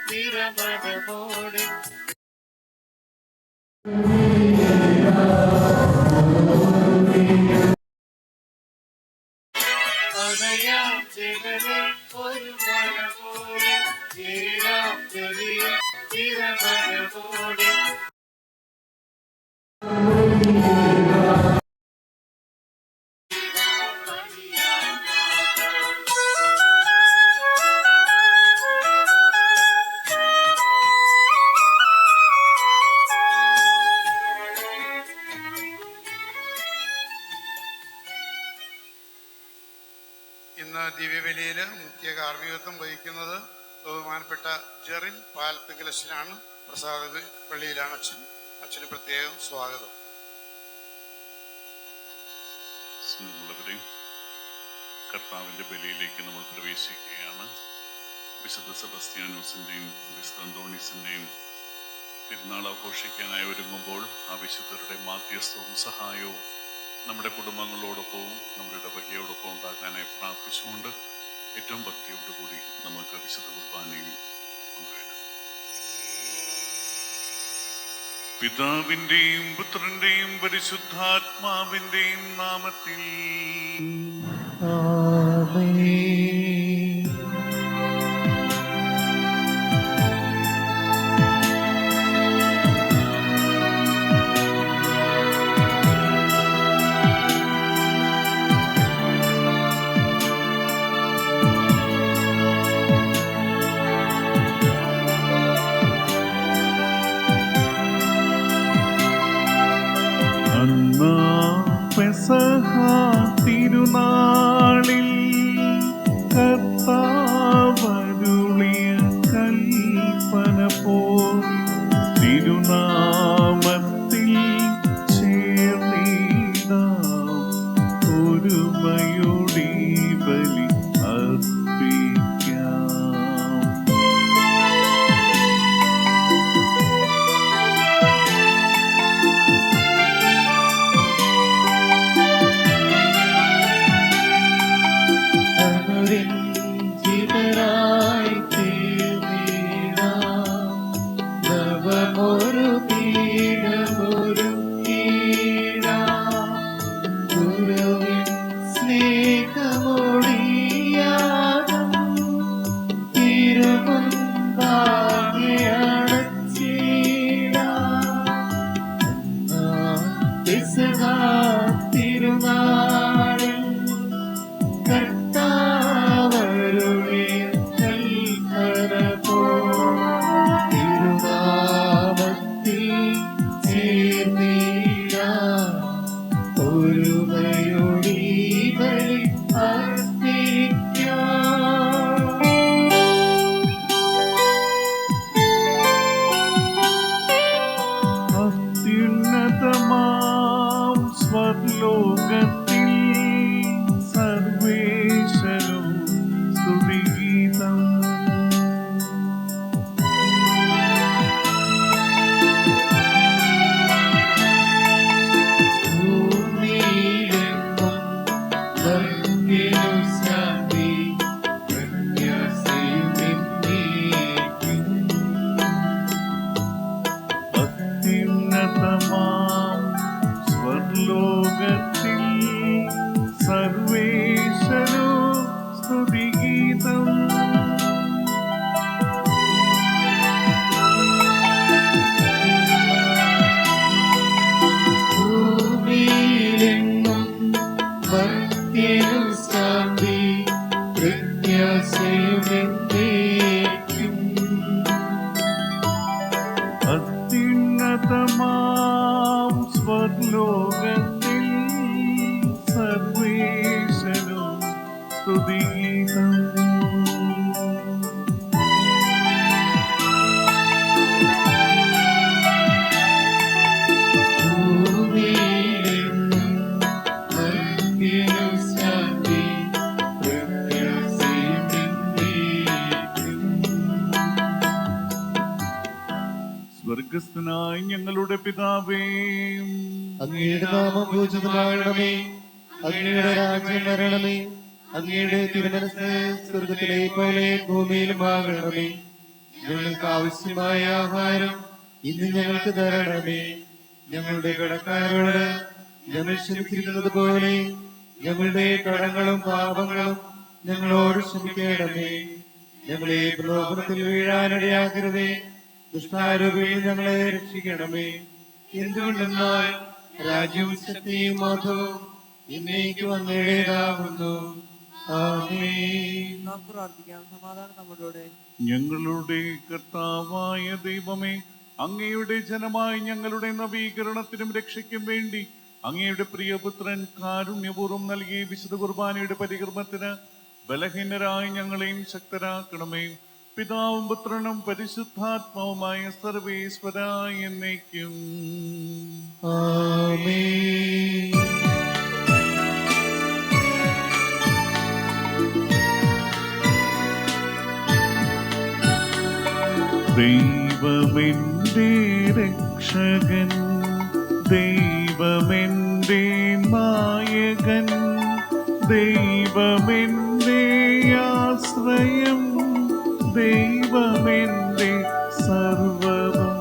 നിറമണമോടെ ഒരു മഴ പോലെ നിറമണമോടെ ഇന്ന് ദിവ്യബലിയിൽ മുഖ്യ കാർമ്മികത്വം വഹിക്കുന്നത് ബഹുമാനപ്പെട്ട ജെറിൻ പാൽപ്പിങ്കൽ അച്ഛനാണ്. പ്രസാദ പള്ളിയിലാണ് അച്ഛൻ. അച്ഛന് പ്രത്യേകം സ്വാഗതം. സ്നേഹമുള്ളവരെ, കർത്താവിൻ്റെ ബലിയിലേക്ക് നമ്മൾ പ്രവേശിക്കുകയാണ്. വിശുദ്ധ സെബസ്ത്യാനോസിൻ്റെയും വിശുദ്ധ അന്തോണീസിൻ്റെയും തിരുനാൾ ആഘോഷിക്കാനായി ഒരുങ്ങുമ്പോൾ ആ വിശുദ്ധരുടെ മാധ്യസ്ഥവും സഹായവും നമ്മുടെ കുടുംബങ്ങളോടൊപ്പവും നമ്മുടെ ഇടവകയോടൊപ്പം ഉണ്ടാകാനായി പ്രാർത്ഥിച്ചുകൊണ്ട് ഏറ്റവും ഭക്തിയോടുകൂടി നമുക്ക് വിശുദ്ധ കുർബാനയിൽ പങ്കുവരാം. പിതാവിൻ്റെയും പുത്രൻ്റെയും പരിശുദ്ധാത്മാവിൻ്റെയും നാമത്തിൽ തിരുനാളിൽ കർത്താവരുളിയ കൽപ്പന പോൽ തിരുനാമത്തിൽ ചേർന്നിടാം ഒരുമയോടെ ബലി അർപ്പിക്കാം. സ്വർഗ്ഗസ്ഥനായ ഞങ്ങളുടെ പിതാവേ, അങ്ങയുടെ നാമം പൂജിതമാകണമേ, അങ്ങയുടെ രാജ്യം വരണമേ, അങ്ങയുടെ തിരുമനസ് സ്വർഗത്തിലെ പോലെ ഭൂമിയിലും ആകണമേ. ഞങ്ങൾക്ക് ആവശ്യമായ ആഹാരം ഇന്ന് ഞങ്ങൾക്ക് തരണമേ. ഞങ്ങളുടെ കടക്കാരോട് ഞങ്ങൾ ക്ഷമിച്ചിരിക്കുന്നത് പോലെ ഞങ്ങളുടെ കടങ്ങളും പാപങ്ങളും ഞങ്ങളോട് ക്ഷമിക്കണമേ. ഞങ്ങളെ പ്രലോഭനത്തിൽ വീഴാനിടയാക്കരുതേ, ദുഷ്ടാരൂപിയിൽ ഞങ്ങളെ രക്ഷിക്കണമേ. എന്തുകൊണ്ടെന്നാൽ രാജ്യവും ശക്തിയും മഹത്വവും എന്നേക്കും അങ്ങയുടേതാകുന്നു. ആമേൻ. നമുക്ക് പ്രാർത്ഥിക്കാം. സമാധാനം നമ്മളോടെ. ഞങ്ങളുടെ കർത്താവായ ദൈവമേ, അങ്ങയുടെ ജനമായി ഞങ്ങളുടെ നവീകരണത്തിനും രക്ഷയ്ക്കും വേണ്ടി അങ്ങയുടെ പ്രിയപുത്രൻ കാരുണ്യപൂർവ്വം നൽകിയ വിശുദ്ധ കുർബാനയുടെ പരികർമ്മത്തിന് ബലഹീനരായി ഞങ്ങളെയും ശക്തരാക്കണമേ. പിതാവും പുത്രനും പരിശുദ്ധാത്മാവുമായ സർവേശ്വരായ എന്നേക്കും. ആമേൻ. ദൈവമെന്റെ രക്ഷകൻ, ദൈവമെന്റെ നായകൻ, ദൈവമെന്റെ ആശ്രയം, ദൈവമെന്റെ സർവ്വവും.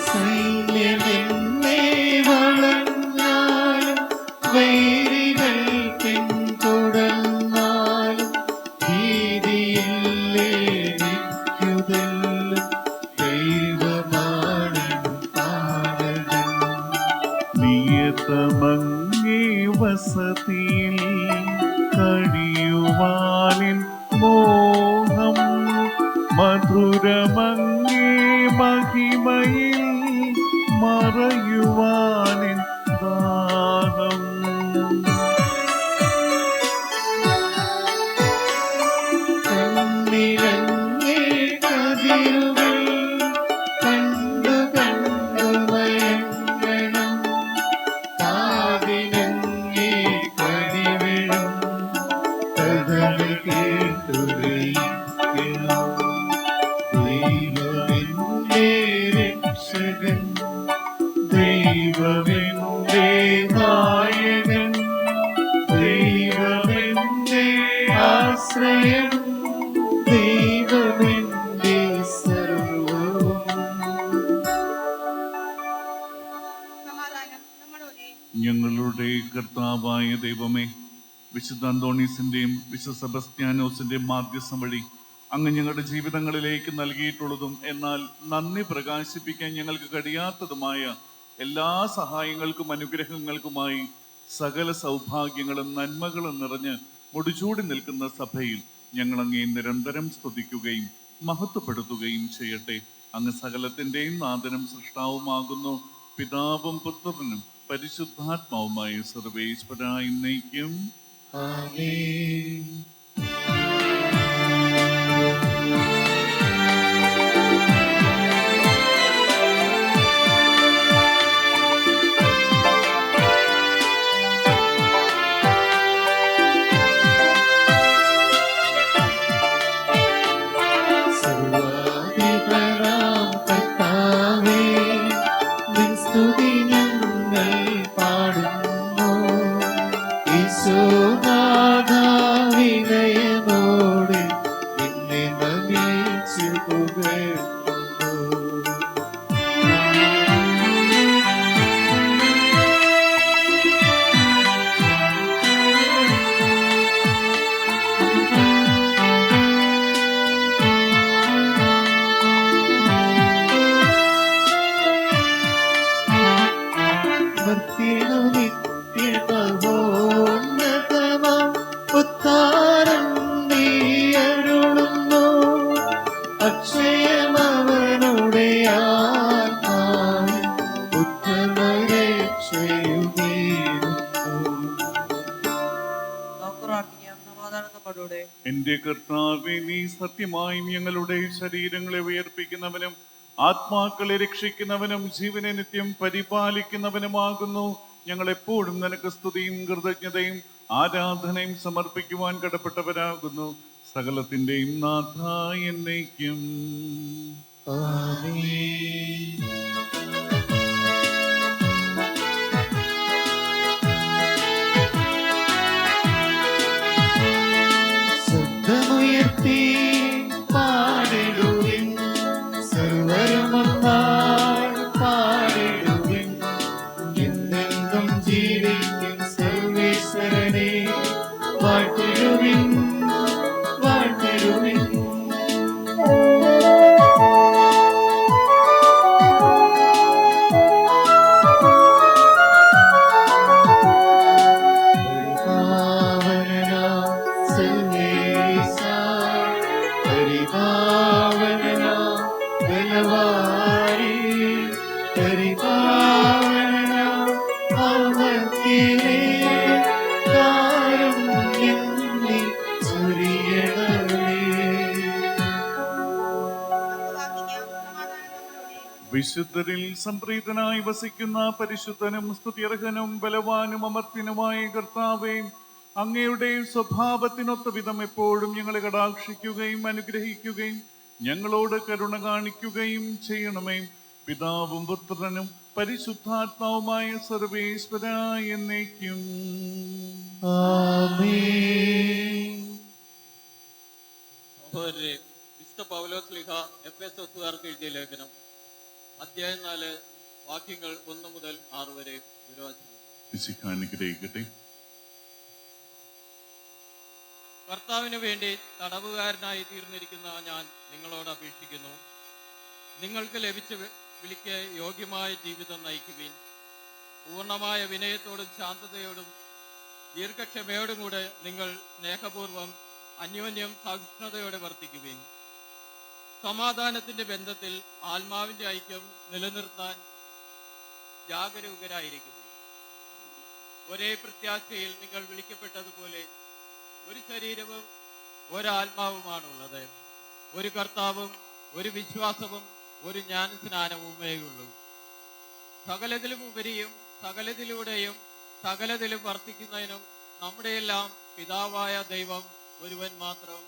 സൈന്യമെന്നെ വളർന്നാലും വൈരികൾ പിന്തുടർന്നാലും ഭീതിയില്ലേനിക്കുതെല്ലാം ദൈവമാണ് പാലകൻ. നിയതമങ്ങേ വസതിയിൽ കഴിയുവാനിൻ മോഹം, മധുരമങ്ങേ മഹിമയിൽ മറയുവാനിൻ ദാഹം. കണ്ണിലങ്ങേ കതിരുകൾ കണ്ടു കണ്ടു മയങ്ങണം, കാതിലങ്ങേ കടിവിടും കഥകൾ കേട്ടു ലയിക്കണം. ദൈവമെന്റെ രക്ഷകൻ, ദൈവമെന്റെ നായകൻ, ദൈവമെന്റെ ആശ്രയം, ദൈവമെന്റെ സർവ്വവും. സമാധാനം നമ്മളോടെ. ഞങ്ങളുടെ കർത്താവായ ദൈവമേ, വിശുദ്ധ അന്തോണീസിന്റെയും വിശുദ്ധ സെബസ്ത്യാനോസിന്റെയും മാധ്യസ്ഥം വഴി അങ്ങ് ഞങ്ങളുടെ ജീവിതങ്ങളിലേക്ക് നൽകിയിട്ടുള്ളതും എന്നാൽ നന്ദി പ്രകാശിപ്പിക്കാൻ ഞങ്ങൾക്ക് കഴിയാത്തതുമായ എല്ലാ സഹായങ്ങൾക്കും അനുഗ്രഹങ്ങൾക്കുമായി സകല സൗഭാഗ്യങ്ങളും നന്മകളും നിറഞ്ഞ് മുടിചൂടി നിൽക്കുന്ന സഭയിൽ ഞങ്ങൾ അങ്ങേ നിരന്തരം സ്തുതിക്കുകയും മഹത്വപ്പെടുത്തുകയും ചെയ്യട്ടെ. അങ്ങ് സകലത്തിന്റെയും നാഥനും സൃഷ്ടാവുമാകുന്നു. പിതാവും പുത്രനും പരിശുദ്ധാത്മാവുമായ സർവേശ്വരായ എന്നേക്കും. ആമേൻ. സർവ്വാധിപനാം കർത്താവേ, നിൻ സ്തുതി ഞങ്ങൾ പാടുന്നു. ഈശോനാഥാ, വിനയമോടെ നിന്നെ നമിച്ചു പുകഴ്ത്തുന്നു. ഭക്തിനു നിത്യമഹോന്നതമാം ഉദ്ധാരം നീ അരുളുന്നു. അക്ഷയമവനുടെ ആത്മാവിൽ ഉത്തമരക്ഷയുമേകുന്നു. നമുക്ക് പ്രാർത്ഥിക്കാം. സമാധാനം നമ്മളോടെ. എന്റെ കർത്താവേ, നീ സത്യമായും ഞങ്ങളുടെ ശരീരങ്ങളെ ഉയർപ്പിക്കുന്നവനും ആത്മാക്കളെ രക്ഷിക്കുന്നവനും ജീവനെ നിത്യം പരിപാലിക്കുന്നവനുമാകുന്നു. ഞങ്ങൾ എപ്പോഴും നിനക്ക് സ്തുതിയും കൃതജ്ഞതയും ആരാധനയും സമർപ്പിക്കുവാൻ കടപ്പെട്ടവരാകുന്നു. സകലത്തിന്റെയും നാഥ എന്നേക്കും. ആമേൻ. ഉയർത്തി പാടിടുവിൻ, സർവരുമൊന്നായി പാടിടുവിൻ. എന്നെന്നും ജീവിക്കും സർവേശ്വരനെ വാഴ്ത്തിടുവിൻ, വാഴ്ത്തിടുവിൻ. വിശുദ്ധരിൽ സംപ്രീതനായി വസിക്കുന്ന പരിശുദ്ധനും സ്തുത്യർഹനും ബലവാനും അമർത്യനുമായ കർത്താവേ, അങ്ങയുടെ സ്വഭാവത്തിനൊത്ത വിധം എപ്പോഴും ഞങ്ങളെ കടാക്ഷിക്കുകയും അനുഗ്രഹിക്കുകയും ഞങ്ങളോട് കരുണ കാണിക്കുകയും ചെയ്യണമേ. പിതാവും പുത്രനും പരിശുദ്ധാത്മാവുമായ സർവേശ്വരായ എന്നേക്കും. സഹോദരരെ, വിശുദ്ധ പൗലോസ് ശ്ലീഹ എഫെസോസുകാർക്ക് എഴുതിയ ലേഖനം അധ്യായം 4 വാക്യങ്ങൾ 1 മുതൽ 6 വരെ അനുഗ്രഹിക്കട്ടെ. കർത്താവിന് വേണ്ടി തടവുകാരനായി തീർന്നിരിക്കുന്ന ഞാൻ നിങ്ങളോട് അപേക്ഷിക്കുന്നു, നിങ്ങൾക്ക് ലഭിച്ച വിളിക്ക് യോഗ്യമായ ജീവിതം നയിക്കുവിൻ. പൂർണ്ണമായ വിനയത്തോടും ശാന്തതയോടും ദീർഘക്ഷമയോടും കൂടെ നിങ്ങൾ സ്നേഹപൂർവം അന്യോന്യം സഹിഷ്ണുതയോടെ വർത്തിക്കുവിൻ. സമാധാനത്തിന്റെ ബന്ധത്തിൽ ആത്മാവിന്റെ ഐക്യം നിലനിർത്താൻ ജാഗരൂകരായിരിക്കും. ഒരേ പ്രത്യാശയിൽ നിങ്ങൾ വിളിക്കപ്പെട്ടതുപോലെ ഒരു ശരീരവും ഒരാത്മാവുമാണുള്ളത്. ഒരു കർത്താവും ഒരു വിശ്വാസവും ഒരു ജ്ഞാനസ്നാനവുമേയുള്ളൂ. സകലത്തിലും ഉപരിയും സകലത്തിലൂടെയും സകലത്തിലും വർത്തിക്കുന്നതിനും നമ്മുടെയെല്ലാം പിതാവായ ദൈവം ഒരുവൻ മാത്രം.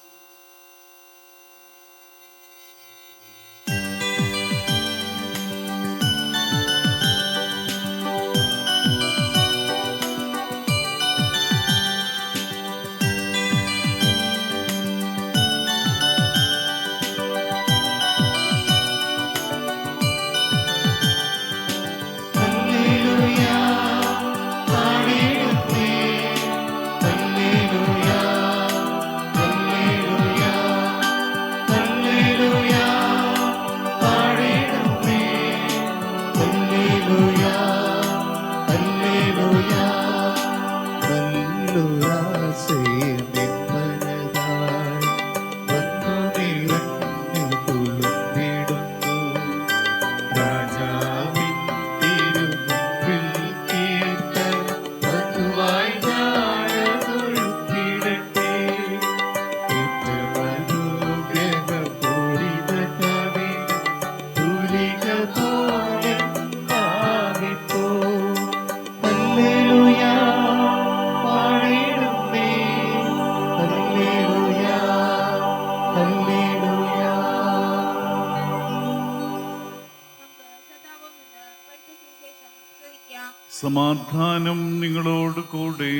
സമാധാനം നിങ്ങളോട് കൂടെ.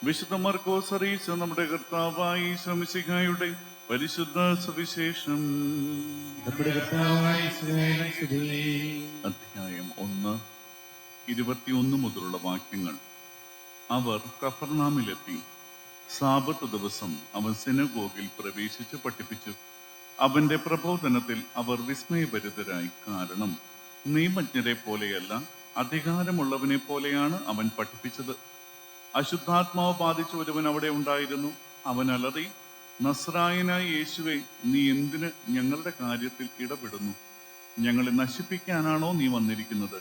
വിശുദ്ധ മർക്കോസ് അറിയിച്ച നമ്മുടെ കർത്താവായ ഈശോ മിശിഹായുടെ പരിശുദ്ധ സുവിശേഷം. അധ്യായം 1 21 മുതലുള്ള വാക്യങ്ങൾ. അവർ കഫർനാമിലെത്തി. സാബത്ത് ദിവസം അവൻ സിനഗോഗിൽ പ്രവേശിച്ച് പഠിപ്പിച്ചു. അവന്റെ പ്രബോധനത്തിൽ അവർ വിസ്മയഭരിതരായി. കാരണം നിയമജ്ഞരെ പോലെയല്ല, അധികാരമുള്ളവനെ പോലെയാണ് അവൻ പഠിപ്പിച്ചത്. അശുദ്ധാത്മാവ് ബാധിച്ച ഒരുവൻ അവിടെ ഉണ്ടായിരുന്നു. അവൻ അലറി, നസ്രായനായ യേശുവേ, നീ എന്തിന് ഞങ്ങളുടെ കാര്യത്തിൽ ഇടപെടുന്നു? ഞങ്ങളെ നശിപ്പിക്കാനാണോ നീ വന്നിരിക്കുന്നത്?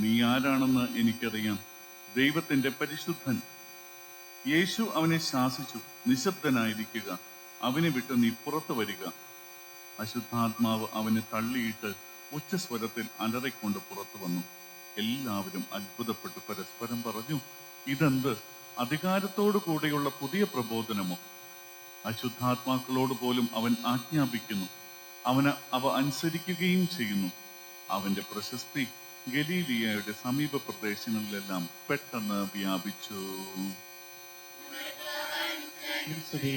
നീ ആരാണെന്ന് എനിക്കറിയാം, ദൈവത്തിന്റെ പരിശുദ്ധൻ. യേശു അവനെ ശാസിച്ചു, നിശബ്ദനായിരിക്കുക, അവനെ വിട്ട് നീ പുറത്തു വരിക. അശുദ്ധാത്മാവ് അവനെ തള്ളിയിട്ട് ഉച്ചസ്വരത്തിൽ അലറിക്കൊണ്ട് പുറത്തു വന്നു. എല്ലാവരും അത്ഭുതപ്പെട്ട് പരസ്പരം പറഞ്ഞു, ഇതെന്ത് അധികാരത്തോടു കൂടെയുള്ള പുതിയ പ്രബോധനമോ? അശുദ്ധാത്മാക്കളോട് പോലും അവൻ ആജ്ഞാപിക്കുന്നു, അവ അനുസരിക്കുകയും ചെയ്യുന്നു. അവന്റെ പ്രശസ്തി ഗലീലിയയുടെ സമീപ പ്രദേശങ്ങളിലെല്ലാം പെട്ടെന്ന് വ്യാപിച്ചു. സ്തുതി.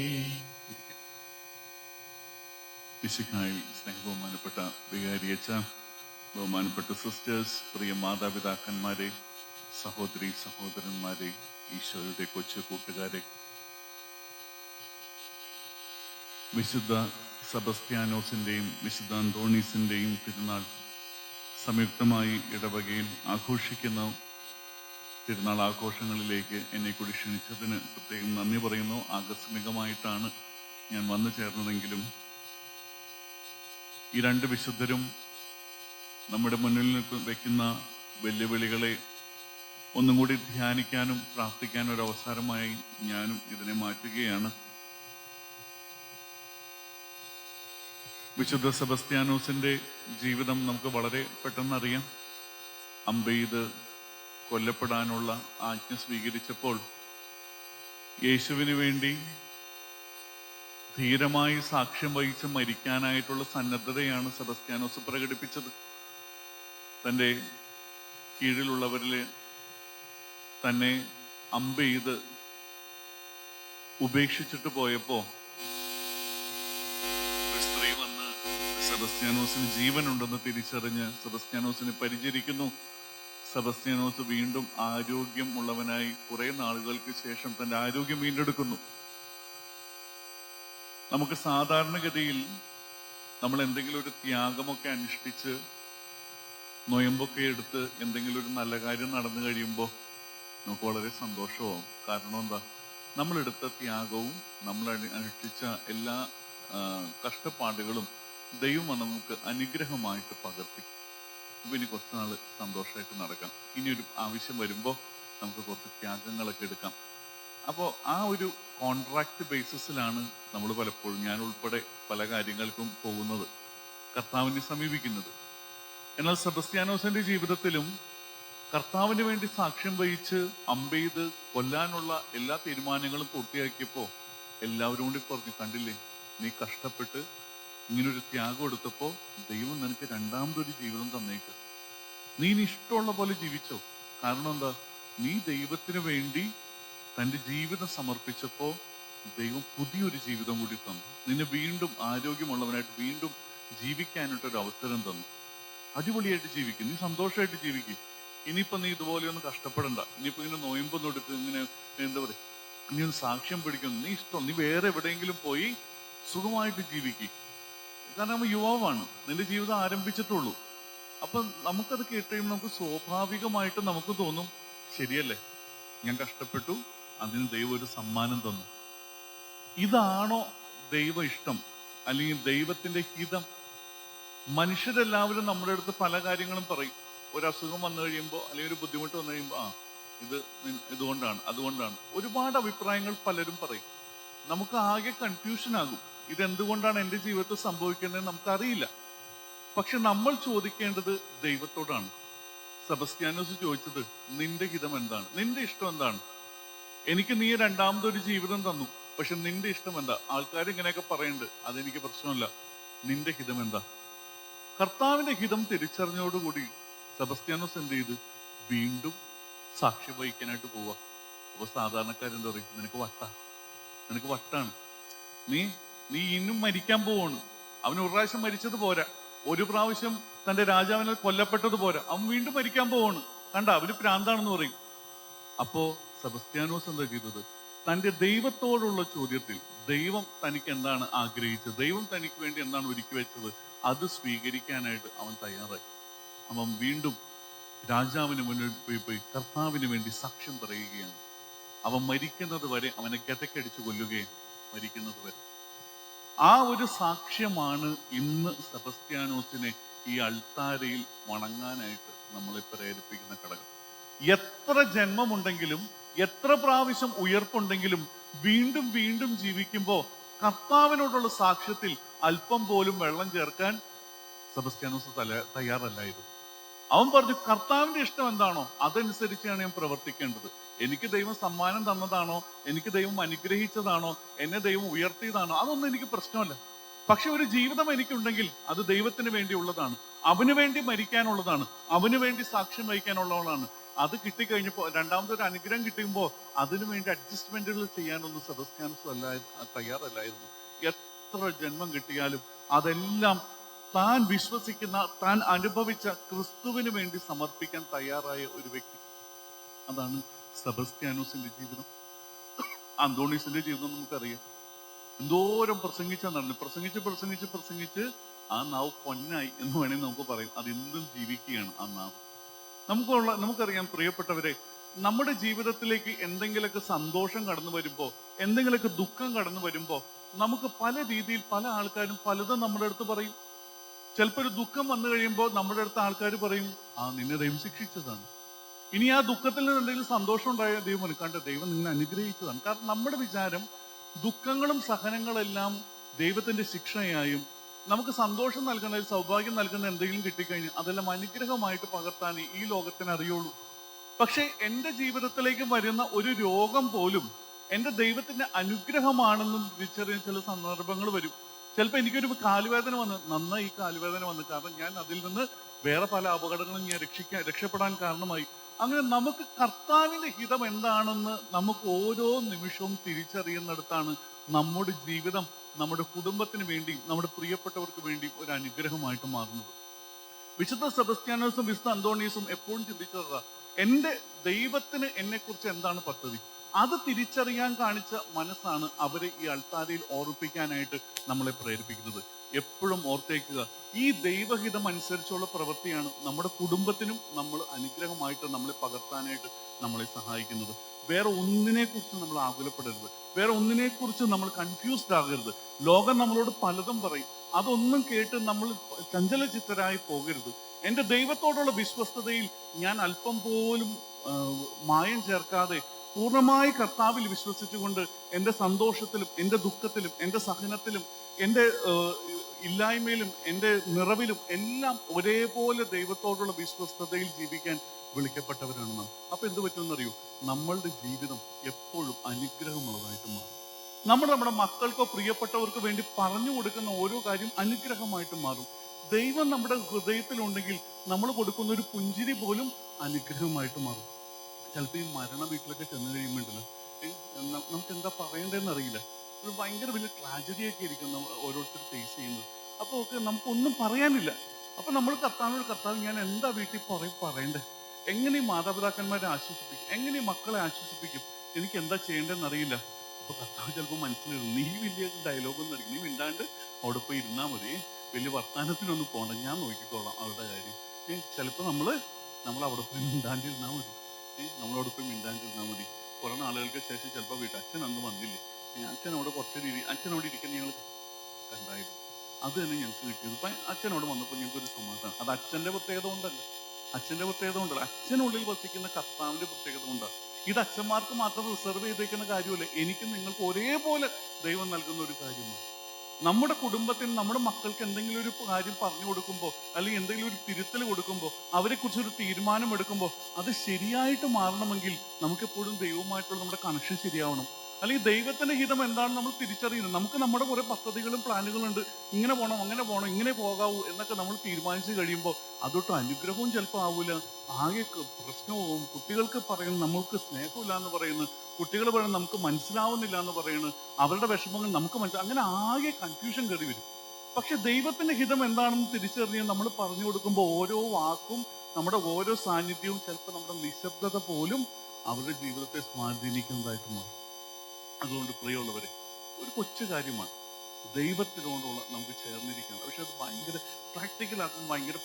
മിശിഹായിൽ സ്നേഹബഹുമാനപ്പെട്ട വികാരിയച്ച, ബഹുമാനപ്പെട്ട സിസ്റ്റേഴ്സ്, പ്രിയ മാതാപിതാക്കന്മാരെ, സഹോദരി സഹോദരന്മാരെ, ഈശോയുടെ കൊച്ചു കൂട്ടുകാരെ, വിശുദ്ധ സെബസ്ത്യാനോസിന്റെയും വിശുദ്ധ അന്തോണീസിന്റെയും തിരുനാൾ സംയുക്തമായി ഇടവകയിൽ ആഘോഷിക്കുന്ന തിരുനാൾ ആഘോഷങ്ങളിലേക്ക് എന്നെ കൂടി ക്ഷണിച്ചതിന് പ്രത്യേകം നന്ദി പറയുന്നു. ആകസ്മികമായിട്ടാണ് ഞാൻ വന്നു ചേർന്നതെങ്കിലും ഈ രണ്ട് വിശുദ്ധരും നമ്മുടെ മുന്നിൽ വെക്കുന്ന വെല്ലുവിളികളെ ഒന്നും കൂടി ധ്യാനിക്കാനും പ്രാർത്ഥിക്കാനും ഒരു അവസരമായി ഞാനും ഇതിനെ മാറ്റുകയാണ്. വിശുദ്ധ സെബസ്ത്യാനോസിന്റെ ജീവിതം നമുക്ക് വളരെ പെട്ടെന്ന് അറിയാം. അമ്പെയ്ത് കൊല്ലപ്പെടാനുള്ള ആജ്ഞ സ്വീകരിച്ചപ്പോൾ യേശുവിന് വേണ്ടി ധീരമായി സാക്ഷ്യം വഹിച്ച് മരിക്കാനായിട്ടുള്ള സന്നദ്ധതയാണ് സെബസ്ത്യാനോസ് പ്രകടിപ്പിച്ചത്. തൻ്റെ കീഴിലുള്ളവരിൽ തന്നെ അമ്പെയ്ത് ഉപേക്ഷിച്ചിട്ട് പോയപ്പോ ഒരു സ്ത്രീ വന്ന് സെബസ്ത്യാനോസിന് ജീവനുണ്ടെന്ന് തിരിച്ചറിഞ്ഞ് സെബസ്ത്യാനോസിനെ പരിചരിക്കുന്നു. സെബസ്ത്യാനോസ് വീണ്ടും ആരോഗ്യം ഉള്ളവനായി കുറെ നാളുകൾക്ക് ശേഷം തന്റെ ആരോഗ്യം വീണ്ടെടുക്കുന്നു. നമുക്ക് സാധാരണഗതിയിൽ നമ്മൾ എന്തെങ്കിലും ഒരു ത്യാഗമൊക്കെ അനുഷ്ഠിച്ച് നൊയമ്പൊക്കെ എടുത്ത് എന്തെങ്കിലും ഒരു നല്ല കാര്യം നടന്നു കഴിയുമ്പോൾ നമുക്ക് വളരെ സന്തോഷമാവും. കാരണം എന്താ, നമ്മളെടുത്ത ത്യാഗവും നമ്മൾ അനുഷ്ഠിച്ച എല്ലാ കഷ്ടപ്പാടുകളും ദൈവം നമുക്ക് അനുഗ്രഹമായിട്ട് പകർത്തി. അപ്പൊ ഇനി കുറച്ച് നാള് സന്തോഷമായിട്ട് നടക്കാം. ഇനിയൊരു ആവശ്യം വരുമ്പോൾ നമുക്ക് കുറച്ച് ത്യാഗങ്ങളൊക്കെ എടുക്കാം. അപ്പോൾ ആ ഒരു കോൺട്രാക്ട് ബേസിസിലാണ് നമ്മൾ പലപ്പോഴും, ഞാൻ ഉൾപ്പെടെ പല കാര്യങ്ങൾക്കും പോകുന്നത്, കർത്താവിനെ സമീപിക്കുന്നത്. എന്നാൽ സെബസ്ത്യാനോസിന്റെ ജീവിതത്തിലും കർത്താവിന് വേണ്ടി സാക്ഷ്യം വഹിച്ച് അമ്പെയ്ത് കൊല്ലാനുള്ള എല്ലാ തീരുമാനങ്ങളും പൂർത്തിയാക്കിയപ്പോൾ എല്ലാവരും കൂടി പറഞ്ഞു, കണ്ടില്ലേ, നീ കഷ്ടപ്പെട്ട് ഇങ്ങനൊരു ത്യാഗം എടുത്തപ്പോ ദൈവം നിനക്ക് രണ്ടാമതൊരു ജീവിതം തന്നേക്ക്. നീ ഇഷ്ടമുള്ള പോലെ ജീവിച്ചോ. കാരണം എന്താ, നീ ദൈവത്തിന് വേണ്ടി തന്റെ ജീവിതം സമർപ്പിച്ചപ്പോ ദൈവം പുതിയൊരു ജീവിതം കൂടി തന്നു. നിന്നെ വീണ്ടും ആരോഗ്യമുള്ളവനായിട്ട് വീണ്ടും ജീവിക്കാനായിട്ടൊരു അവസരം തന്നു. അടിപൊളിയായിട്ട് ജീവിക്കും, നീ സന്തോഷമായിട്ട് ജീവിക്കും. ഇനിയിപ്പോ നീ ഇതുപോലെയൊന്നും കഷ്ടപ്പെടണ്ട. ഇനിയിപ്പോ ഇങ്ങനെ നോയമ്പൊന്നും എടുത്ത് ഇങ്ങനെ എന്താ പറയുക, നീ ഒന്ന് സാക്ഷ്യം പിടിക്കുന്നു, നീ ഇഷ്ടം, നീ വേറെ എവിടെയെങ്കിലും പോയി സുഖമായിട്ട് ജീവിക്കും. കാരണം യുവാവാണ്, നിന്റെ ജീവിതം ആരംഭിച്ചിട്ടുള്ളൂ. അപ്പൊ നമുക്കത് കേട്ട് കഴിയുമ്പോൾ നമുക്ക് സ്വാഭാവികമായിട്ട് നമുക്ക് തോന്നും, ശരിയല്ലേ, ഞാൻ കഷ്ടപ്പെട്ടു, അതിന് ദൈവം ഒരു സമ്മാനം തന്നു. ഇതാണോ ദൈവ ഇഷ്ടം, അല്ലെങ്കിൽ ദൈവത്തിന്റെ ഹിതം? മനുഷ്യരെല്ലാവരും നമ്മുടെ അടുത്ത് പല കാര്യങ്ങളും പറയും. ഒരു അസുഖം വന്നു കഴിയുമ്പോൾ അല്ലെങ്കിൽ ഒരു ബുദ്ധിമുട്ട് വന്നു കഴിയുമ്പോൾ ഇതുകൊണ്ടാണ് അതുകൊണ്ടാണ് ഒരുപാട് അഭിപ്രായങ്ങൾ പലരും പറയും. നമുക്ക് ആകെ കൺഫ്യൂഷൻ ആകും, ഇതെന്തുകൊണ്ടാണ് എൻ്റെ ജീവിതത്തിൽ സംഭവിക്കുന്നത് നമുക്കറിയില്ല. പക്ഷെ നമ്മൾ ചോദിക്കേണ്ടത് ദൈവത്തോടാണ്. സെബസ്ത്യാനോസ് ചോദിച്ചത്, നിന്റെ ഹിതം എന്താണ്, നിന്റെ ഇഷ്ടം എന്താണ്? എനിക്ക് നീ രണ്ടാമതൊരു ജീവിതം തന്നു, പക്ഷെ നിന്റെ ഇഷ്ടം എന്താ? ആൾക്കാർ ഇങ്ങനെയൊക്കെ പറയുന്നുണ്ട്, അതെനിക്ക് പ്രശ്നമല്ല, നിന്റെ ഹിതം എന്താ? കർത്താവിന്റെ ഹിതം തിരിച്ചറിഞ്ഞോടുകൂടി സെബസ്ത്യാനോസ് എന്ത് ചെയ്ത്, വീണ്ടും സാക്ഷ്യം വഹിക്കാനായിട്ട് പോവാ. അപ്പൊ സാധാരണക്കാരെന്താ പറയും, നിനക്ക് വട്ടാണ്, നീ ഇന്നും മരിക്കാൻ പോവാണ്. അവൻ ഒരു പ്രാവശ്യം മരിച്ചത് പോരാ, ഒരു പ്രാവശ്യം തന്റെ രാജാവിനെ കൊല്ലപ്പെട്ടത് പോരാ, അവൻ വീണ്ടും മരിക്കാൻ പോവാണ്. കണ്ട, അവന് പ്രാന്താണെന്ന് പറയും. അപ്പോ സെബസ്ത്യാനോസ് എന്താ ചെയ്തത്, തന്റെ ദൈവത്തോടുള്ള ചോദ്യത്തിൽ ദൈവം തനിക്ക് എന്താണ് ആഗ്രഹിച്ചത്, ദൈവം തനിക്ക് വേണ്ടി എന്താണ് ഒരുക്കി വെച്ചത്, അത് സ്വീകരിക്കാനായിട്ട് അവൻ തയ്യാറായി. അവൻ വീണ്ടും രാജാവിന് മുന്നിൽ പോയി കർത്താവിന് വേണ്ടി സാക്ഷ്യം പറയുകയാണ്. അവൻ മരിക്കുന്നത് വരെ അവനെ ഗതക്കടിച്ച് കൊല്ലുകയാണ്, മരിക്കുന്നത് വരെ. ആ ഒരു സാക്ഷ്യമാണ് ഇന്ന് സെബസ്ത്യാനോസിനെ ഈ അൾത്താരയിൽ വണങ്ങാനായിട്ട് നമ്മളെ പ്രേരിപ്പിക്കുന്ന ഘടകം. എത്ര ജന്മമുണ്ടെങ്കിലും എത്ര പ്രാവശ്യം ഉയർപ്പുണ്ടെങ്കിലും വീണ്ടും വീണ്ടും ജീവിക്കുമ്പോൾ കർത്താവിനോടുള്ള സാക്ഷ്യത്തിൽ അല്പം പോലും വെള്ളം ചേർക്കാൻ സെബസ്ത്യാനോസ് തയ്യാറല്ലായിരുന്നു. അവൻ പറഞ്ഞു, കർത്താവിന്റെ ഇഷ്ടം എന്താണോ അതനുസരിച്ചാണ് ഞാൻ പ്രവർത്തിക്കേണ്ടത്. എനിക്ക് ദൈവം സമ്മാനം തന്നതാണോ, എനിക്ക് ദൈവം അനുഗ്രഹിച്ചതാണോ, എന്നെ ദൈവം ഉയർത്തിയതാണോ, അതൊന്നും എനിക്ക് പ്രശ്നമല്ല. പക്ഷെ ഒരു ജീവിതം എനിക്കുണ്ടെങ്കിൽ അത് ദൈവത്തിന് വേണ്ടിയുള്ളതാണ്, അവന് വേണ്ടി മരിക്കാനുള്ളതാണ്, അവന് വേണ്ടി സാക്ഷ്യം വഹിക്കാനുള്ളതാണ്. അത് കിട്ടിക്കഴിഞ്ഞപ്പോൾ രണ്ടാമതൊരു അനുഗ്രഹം കിട്ടുമ്പോൾ അതിനു വേണ്ടി അഡ്ജസ്റ്റ്മെന്റുകൾ ചെയ്യാനൊന്നും സെബസ്ത്യാനോസ് തയ്യാറല്ലായിരുന്നു. എത്ര ജന്മം കിട്ടിയാലും അതെല്ലാം താൻ വിശ്വസിക്കുന്ന, താൻ അനുഭവിച്ച ക്രിസ്തുവിന് വേണ്ടി സമർപ്പിക്കാൻ തയ്യാറായ ഒരു വ്യക്തി. അതാണ് സെബസ്ത്യാനോസിന്റെ ജീവിതം. അന്തോണീസിന്റെ ജീവിതം നമുക്കറിയാം. എന്തോരം പ്രസംഗിച്ചാൽ പ്രസംഗിച്ച് ആ നാവ് പൊന്നായി എന്ന് വേണമെങ്കിൽ നമുക്ക് പറയും. അതെന്തും ജീവിക്കുകയാണ് ആ നാവ്. നമുക്കറിയാം പ്രിയപ്പെട്ടവരെ, നമ്മുടെ ജീവിതത്തിലേക്ക് എന്തെങ്കിലുമൊക്കെ സന്തോഷം കടന്നു വരുമ്പോ, എന്തെങ്കിലുമൊക്കെ ദുഃഖം കടന്നു വരുമ്പോ, നമുക്ക് പല രീതിയിൽ പല ആൾക്കാരും പലതും നമ്മുടെ അടുത്ത് പറയും. ചിലപ്പോൾ ഒരു ദുഃഖം വന്നു കഴിയുമ്പോൾ നമ്മുടെ അടുത്ത് ആൾക്കാർ പറയും, നിന്നെ ദൈവം ശിക്ഷിച്ചതാണ്. ഇനി ആ ദുഃഖത്തിൽ നിന്ന് എന്തെങ്കിലും സന്തോഷം ഉണ്ടായ ദൈവം കണ്ട ദൈവം നിന്നെ അനുഗ്രഹിച്ചതാണ്. കാരണം നമ്മുടെ വിചാരം ദുഃഖങ്ങളും സഹനങ്ങളെല്ലാം ദൈവത്തിന്റെ ശിക്ഷയായും നമുക്ക് സന്തോഷം നൽകുന്ന, സൗഭാഗ്യം നൽകുന്ന എന്തെങ്കിലും കിട്ടിക്കഴിഞ്ഞാൽ അതെല്ലാം അനുഗ്രഹമായിട്ട് പകർത്താൻ ഈ ലോകത്തിന് അറിയുള്ളൂ. പക്ഷെ എൻ്റെ ജീവിതത്തിലേക്ക് വരുന്ന ഒരു രോഗം പോലും എൻ്റെ ദൈവത്തിന്റെ അനുഗ്രഹമാണെന്ന് തിരിച്ചറിയാൻ ചില സന്ദർഭങ്ങൾ വരും. ചിലപ്പോൾ എനിക്കൊരു കാലുവേദന വന്ന്, നന്നായി ഈ കാലുവേദന വന്ന്, കാരണം ഞാൻ അതിൽ നിന്ന് വേറെ പല അപകടങ്ങളും ഞാൻ രക്ഷപ്പെടാൻ കാരണമായി. അങ്ങനെ നമുക്ക് കർത്താവിന്റെ ഹിതം എന്താണെന്ന് നമുക്ക് ഓരോ നിമിഷവും തിരിച്ചറിയുന്നിടത്താണ് നമ്മുടെ ജീവിതം നമ്മുടെ കുടുംബത്തിന് വേണ്ടി, നമ്മുടെ പ്രിയപ്പെട്ടവർക്ക് വേണ്ടി ഒരു അനുഗ്രഹമായിട്ട് മാറുന്നത്. വിശുദ്ധ സെബസ്ത്യാനോസും വിശുദ്ധ അന്തോണീസും എപ്പോഴും ചിന്തിച്ചതാ, എൻ്റെ ദൈവത്തിന് എന്നെ കുറിച്ച് എന്താണ് പദ്ധതി. അത് തിരിച്ചറിയാൻ കാണിച്ച മനസ്സാണ് അവരെ ഈ അൾത്താരയിൽ ഓർപ്പിക്കാനായിട്ട് നമ്മളെ പ്രേരിപ്പിക്കുന്നത്. എപ്പോഴും ഓർത്തേക്കുക, ഈ ദൈവഹിതം അനുസരിച്ചുള്ള പ്രവൃത്തിയാണ് നമ്മുടെ കുടുംബത്തിനും നമ്മൾ അനുഗ്രഹമായിട്ട് നമ്മളെ പകർത്താനായിട്ട് നമ്മളെ സഹായിക്കുന്നത്. വേറെ ഒന്നിനെ കുറിച്ച് നമ്മൾ ആകുലപ്പെടരുത്, വേറെ ഒന്നിനെ കുറിച്ച് നമ്മൾ കൺഫ്യൂസ്ഡ് ആകരുത്. ലോകം നമ്മളോട് പലതും പറയും, അതൊന്നും കേട്ട് നമ്മൾ ചഞ്ചലചിത്തരായി പോകരുത്. എൻ്റെ ദൈവത്തോടുള്ള വിശ്വസ്തതയിൽ ഞാൻ അല്പം പോലും മായം ചേർക്കാതെ പൂർണ്ണമായി കർത്താവിൽ വിശ്വസിച്ചുകൊണ്ട് എൻ്റെ സന്തോഷത്തിലും എൻ്റെ ദുഃഖത്തിലും എൻ്റെ സഹനത്തിലും എൻ്റെ ഇല്ലായ്മയിലും എൻ്റെ നിറവിലും എല്ലാം ഒരേപോലെ ദൈവത്തോടുള്ള വിശ്വസ്തതയിൽ ജീവിക്കാൻ വിളിക്കപ്പെട്ടവരാണ് നാം. അപ്പൊ എന്ത് പറ്റുമെന്നറിയൂ, നമ്മളുടെ ജീവിതം എപ്പോഴും അനുഗ്രഹമുള്ളതായിട്ട് മാറും. നമ്മുടെ മക്കൾക്കോ പ്രിയപ്പെട്ടവർക്ക് വേണ്ടി പറഞ്ഞു കൊടുക്കുന്ന ഓരോ കാര്യം അനുഗ്രഹമായിട്ട് മാറും. ദൈവം നമ്മുടെ ഹൃദയത്തിലുണ്ടെങ്കിൽ നമ്മൾ കൊടുക്കുന്ന ഒരു പുഞ്ചിരി പോലും അനുഗ്രഹമായിട്ട് മാറും. ചിലപ്പോൾ ഈ മരണ വീട്ടിലൊക്കെ ചെന്ന് കഴിയുമ്പോണ്ടല്ലോ, നമുക്ക് എന്താ പറയേണ്ടതെന്ന് അറിയില്ല. ഒരു ഭയങ്കര വലിയ ട്രാജഡിയൊക്കെ ആയിരിക്കും ഓരോരുത്തർ ഫേസ് ചെയ്യുന്നത്. അപ്പോൾ ഒക്കെ നമുക്കൊന്നും പറയാനില്ല. അപ്പൊ നമ്മൾ കർത്താവ് ഞാൻ എന്താ വീട്ടിൽ പറയണ്ടേ, എങ്ങനെ ഈ മാതാപിതാക്കന്മാരെ ആശ്വസിപ്പിക്കും, എങ്ങനെ ഈ മക്കളെ ആശ്വസിപ്പിക്കും, എനിക്ക് എന്താ ചെയ്യേണ്ടതെന്ന് അറിയില്ല. അപ്പൊ കർത്താവ് ചിലപ്പോൾ മനസ്സിലിടും, നീ വലിയ ഡയലോഗൊന്നും അടിക്കും, നീ മിണ്ടാണ്ട് അവിടെ പോയി ഇരുന്നാൽ മതി, വലിയ വർത്താനത്തിനൊന്നും പോകണ്ട, ഞാൻ നോക്കിക്കോളാം അവരുടെ കാര്യം. ചിലപ്പോൾ നമ്മൾ അവിടെ പോയി മിണ്ടാണ്ടിരുന്നാൽ മതി, നമ്മളവിടെ പോയി മിണ്ടാണ്ടിരുന്നാൽ മതി. കുറെ നാളുകൾക്ക് ശേഷം ചിലപ്പോൾ വീട്ടിൽ അച്ഛൻ അന്ന് വന്നില്ലേ, അച്ഛനവിടെ അച്ഛനവിടെ ഇരിക്കുന്ന ഞങ്ങൾ കണ്ടായിരുന്നു, അത് തന്നെ ഞങ്ങൾക്ക് കിട്ടിയത്. ഇപ്പം അച്ഛനോട് വന്നപ്പോൾ ഞങ്ങൾക്കൊരു സമാധാനം. അത് അച്ഛൻ്റെ പ്രത്യേകത കൊണ്ടല്ല, അച്ഛനുള്ളിൽ വസിക്കുന്ന കർത്താവിന്റെ പ്രത്യേകത കൊണ്ടാണ്. ഇത് അച്ഛന്മാർക്ക് മാത്രം റിസർവ് ചെയ്തേക്കുന്ന കാര്യമല്ല, എനിക്കും നിങ്ങൾക്ക് ഒരേപോലെ ദൈവം നൽകുന്ന ഒരു കാര്യമാണ്. നമ്മുടെ കുടുംബത്തിന്, നമ്മുടെ മക്കൾക്ക് എന്തെങ്കിലും ഒരു കാര്യം പറഞ്ഞു കൊടുക്കുമ്പോൾ, അല്ലെങ്കിൽ എന്തെങ്കിലും ഒരു തിരുത്തൽ കൊടുക്കുമ്പോൾ, അവരെ കുറിച്ചൊരു തീരുമാനം എടുക്കുമ്പോൾ അത് ശരിയായിട്ട് മാറണമെങ്കിൽ നമുക്കെപ്പോഴും ദൈവവുമായിട്ടുള്ള നമ്മുടെ കണക്ഷൻ ശരിയാവണം. അല്ലെങ്കിൽ ദൈവത്തിന്റെ ഹിതം എന്താണെന്ന് നമ്മൾ തിരിച്ചറിയുന്നത്. നമുക്ക് നമ്മുടെ കുറെ പദ്ധതികളും പ്ലാനുകളും ഉണ്ട്, ഇങ്ങനെ പോകണം, അങ്ങനെ പോകണം, ഇങ്ങനെ പോകാവൂ എന്നൊക്കെ നമ്മൾ തീരുമാനിച്ചു കഴിയുമ്പോൾ അതൊട്ട് അനുഗ്രഹവും ചിലപ്പോൾ ആവൂല, ആകെ പ്രശ്നവും. കുട്ടികൾക്ക് പറയുന്നു നമ്മൾക്ക് സ്നേഹമില്ല എന്ന് പറയുന്നു, കുട്ടികൾ പറയുന്നത് നമുക്ക് മനസ്സിലാവുന്നില്ല എന്ന് പറയുന്നു, അവരുടെ വിഷമങ്ങൾ നമുക്ക് അങ്ങനെ ആകെ കൺഫ്യൂഷൻ കയറി വരും. പക്ഷെ ദൈവത്തിന്റെ ഹിതം എന്താണെന്ന് തിരിച്ചറിഞ്ഞ് നമ്മൾ പറഞ്ഞു കൊടുക്കുമ്പോൾ ഓരോ വാക്കും, നമ്മുടെ ഓരോ സാന്നിധ്യവും, ചിലപ്പോൾ നമ്മുടെ നിശബ്ദത പോലും അവരുടെ ജീവിതത്തെ സ്വാധീനിക്കുന്നതായിട്ട് മാറും. അതുകൊണ്ട് പ്രിയമുള്ളവരെ, ഒരു കൊച്ചു കാര്യമാണ് ദൈവത്തിനോടുള്ള നമുക്ക് ചേർന്നിരിക്കുന്നത്. പക്ഷെ അത് ഭയങ്കര പ്രാക്ടിക്കലാക്കാൻ ഭയങ്കര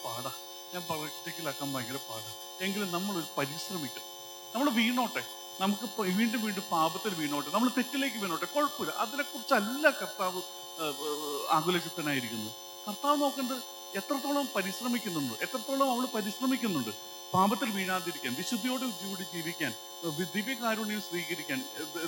പാടാണ്. എങ്കിലും നമ്മളൊരു പരിശ്രമിക്കണം. നമ്മൾ വീണോട്ടെ, നമുക്ക് വീണ്ടും പാപത്തിൽ വീണോട്ടെ, നമ്മൾ തെറ്റിലേക്ക് വീണോട്ടെ, കുഴപ്പമില്ല. അതിനെക്കുറിച്ചല്ല കർത്താവ് ആകുലചിത്തനായിരിക്കുന്നത്. കർത്താവ് നോക്കേണ്ടത് എത്രത്തോളം പരിശ്രമിക്കുന്നുണ്ട് പാപത്തിൽ വീഴാതിരിക്കാൻ, വിശുദ്ധിയോട് ജീവിക്കാൻ, ദിവ്യകാരുണ്യം സ്വീകരിക്കാൻ,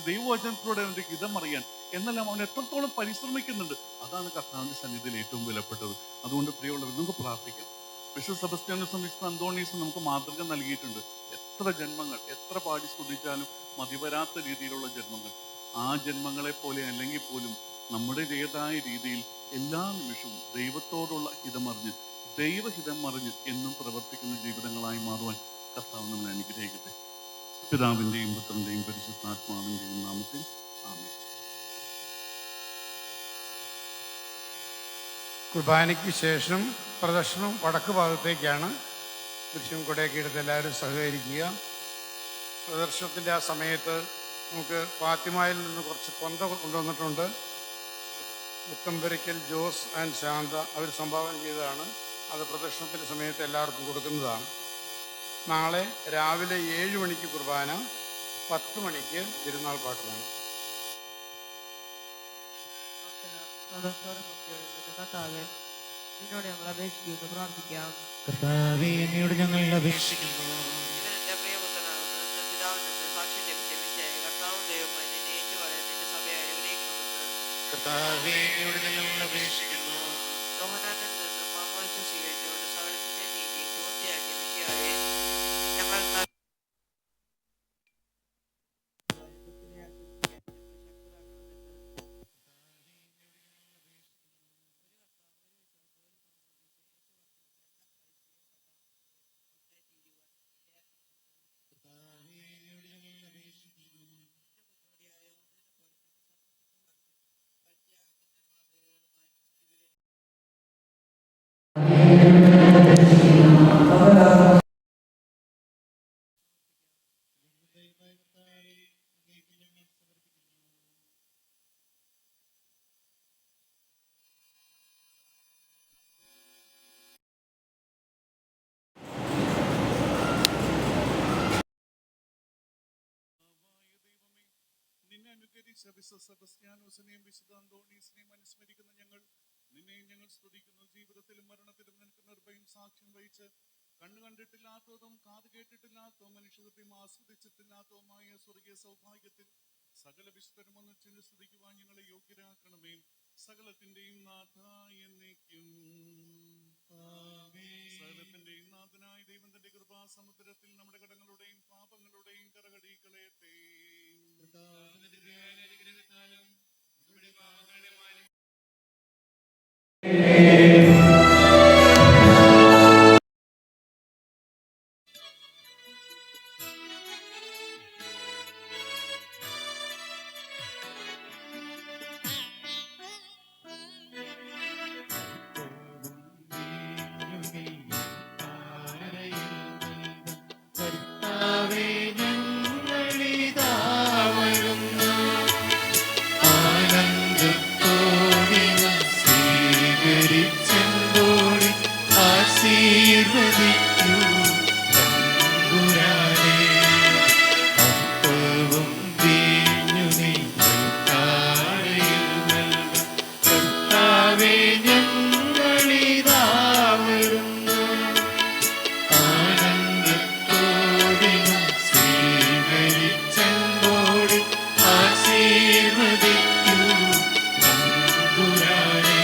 ദൈവവചനത്തിലൂടെ അവന്റെ ഹിതം അറിയാൻ എന്നെല്ലാം അവൻ എത്രത്തോളം പരിശ്രമിക്കുന്നുണ്ട്. അതാണ് കർത്താവിന്റെ സന്നിധിയിൽ ഏറ്റവും വിലപ്പെട്ടത്. അതുകൊണ്ട് പ്രിയമുള്ളവർ, നമുക്ക് പ്രാർത്ഥിക്കാം. വിശുദ്ധ സെബസ്ത്യാനോസും വിശുദ്ധ അന്തോണീസും നമുക്ക് മാതൃക നൽകിയിട്ടുണ്ട്. എത്ര ജന്മങ്ങൾ, എത്ര പാടി സ്തുതിച്ചാലും മതിവരാത്ത രീതിയിലുള്ള ജന്മങ്ങൾ. ആ ജന്മങ്ങളെ പോലെ അല്ലെങ്കിൽ പോലും നമ്മുടേതായ രീതിയിൽ എല്ലാ നിമിഷവും ദൈവത്തോടുള്ള ഹിതമറിഞ്ഞ്, ദൈവഹിതം അറിഞ്ഞ് എന്നും പ്രവർത്തിക്കുന്ന ജീവിതങ്ങളായി മാറുവാൻ കർത്താവ് നമ്മളെ അനുഗ്രഹിക്കട്ടെ. പിതാവിൻ്റെയും പുത്രൻ്റെയും പരിശുദ്ധാത്മാവിൻ്റെയും നാമത്തിൽ ആമേൻ. കുർബാനയ്ക്ക് ശേഷം പ്രദക്ഷിണം വടക്ക് ഭാഗത്തേക്കാണ്. കുരിശും കൊടയൊക്കെ എടുത്ത് എല്ലാവരും സഹകരിക്കുക. പ്രദർശനത്തിൻ്റെ ആ സമയത്ത് നമുക്ക് ഫാത്തിമയിൽ നിന്ന് കുറച്ച് കൊന്ത കൊണ്ടുവന്നിട്ടുണ്ട്. മുത്തമ്പരിക്കൽ ജോസ് ആൻഡ് ശാന്ത അവർ സംഭാവന ചെയ്തതാണ്. അത് പ്രദർശനത്തിൻ്റെ സമയത്ത് എല്ലാവർക്കും കൊടുക്കുന്നതാണ്. നാളെ രാവിലെ 7 മണിക്ക് കുർബാന, 10 മണിക്ക് തിരുനാൾ പാട്ടുമാണ്. കർത്താവേ, നിന്നോട് ഞങ്ങൾ അപേക്ഷിക്കുന്നു, പ്രാർത്ഥിക്കാം. കർത്താവേ, അങ്ങയോട് ഞങ്ങൾ അപേക്ഷിക്കുന്നു. ഇവനെന്റെ പ്രിയപുത്രനാകുന്നു, നിന്റെ പിതാവിൽ നിന്ന് സാക്ഷ്യം ലഭിച്ച വിഷയം കർത്താവും ദൈവമായി നിന്നെ ഏറ്റുപറയാൻ നിന്റെ സഭയെ അനുഗ്രഹിക്കണമെന്ന് കർത്താവേ, അങ്ങയോട് ഞങ്ങൾ അപേക്ഷിക്കുന്നു. യോഹന്നാനിൽ നിന്ന് മാമോദിസ സ്വീകരിച്ചുകൊണ്ട് സകലത്തിന്റെ നീതിയും പൂർത്തിയാക്കിയ വിഷയമായി ഞങ്ങൾ നിന്നെ അനുകരിച്ച വിശുദ്ധ സെബസ്ത്യാനോസിനെയും വിശുദ്ധ അന്തോണീസിനെയും അനുസ്മരിക്കുന്ന നിന്നെയും ഞങ്ങൾ സ്തുതിക്കുന്നു. ജീവിതത്തിലും മരണത്തിലും നിനക്ക് നിർഭയം സാക്ഷ്യം വഹിച്ച് കണ്ണു കണ്ടിട്ടില്ലാത്തതും കാത് കേട്ടിട്ടില്ലാത്തതും മനുഷ്യത്വം ആസ്വദിച്ചിട്ടില്ലാത്തതുമായ സ്വർഗീയ സൗഭാഗ്യത്തിൽ സകല വിശുദ്ധരും ഒന്നിച്ച് സ്തുതിക്കുവാൻ ഞങ്ങളെ യോഗ്യരാക്കണമേ. സകലത്തിന്റെയും നാഥായ എന്നേക്കും. സകലത്തിന്റെയും നാഥനായ ദൈവം തന്റെ കൃപാസമുദ്രത്തിൽ നമ്മുടെ കടങ്ങളുടെയും പാപങ്ങളുടെയും കറകടി കളയട്ടെ. കർത്താവേ, ഞങ്ങളിതാ വരുന്നു. ആനന്ദത്തോടെ സ്വീകരിച്ചെന്തോടെ ആശീർവദിക്കൂ തമ്പുരാനേ. അപ്പവും വീഞ്ഞു നിങ്ങൾക്കാരയിൽ നൽകാം. കർത്താവേ, ഞങ്ങളിതാ വരുന്നു. ആനന്ദത്തോടെ സ്വീകരിച്ചെന്തോടെ ആശീർവദിക്കൂ തമ്പുരാനേ.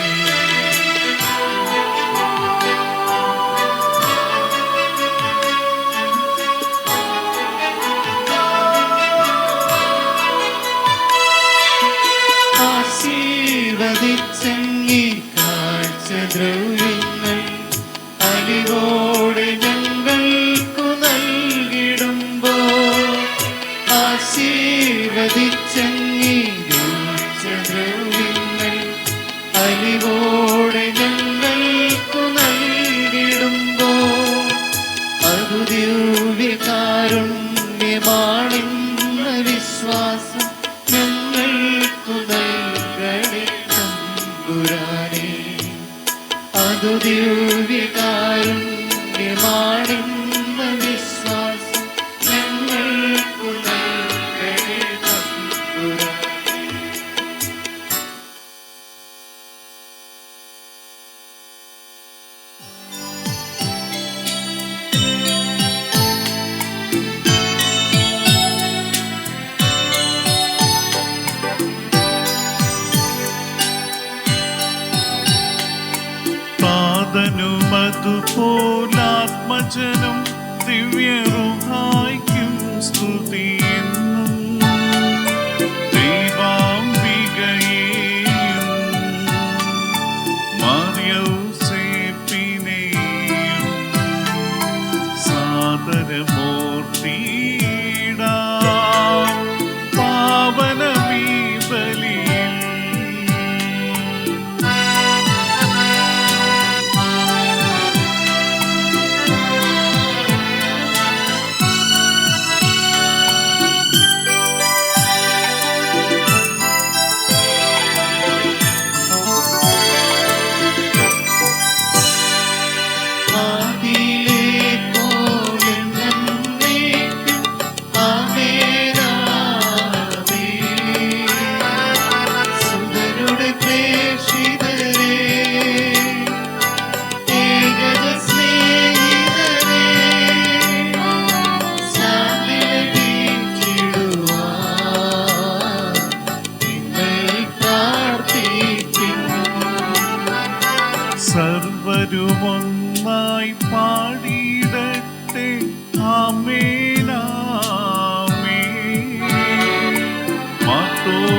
ആശീർവദിച്ചെങ്കി കാഴ്ചദ്രവ്യങ്ങൾ അലിവോടെ ഞങ്ങൾക്കു നൽകിടുമ്പോൾ ആശീർവദിച്ചെങ്കി കാഴ്ചദ്രവ്യങ്ങൾ അലിവോടെ ഞങ്ങൾക്കു നൽകിടുമ്പോൾ അതു ദിവ്യകാരുണ്യമാണെന്ന വിശ്വാസം ഞങ്ങൾക്കു നൽകണേ തമ്പുരാനേ. അതു ദിവ്യകാരുണ്യമാണെന്ന വിശ്വാസം ഞങ്ങൾക്കു നൽകണേ തമ്പുരാനേ. പാതനുമതുപോലാത്മജനം ദിവ്യറുഹായ്ക്കും സ്തുതിയെന്നും ദൈവാംബികയെയും മറിയൗസേപ്പിനെയും സാദരമോ സർവരുമൊന്നായി പാടിയിടട്ടെ ആമേനാമേ. മാർത്തോമായേയും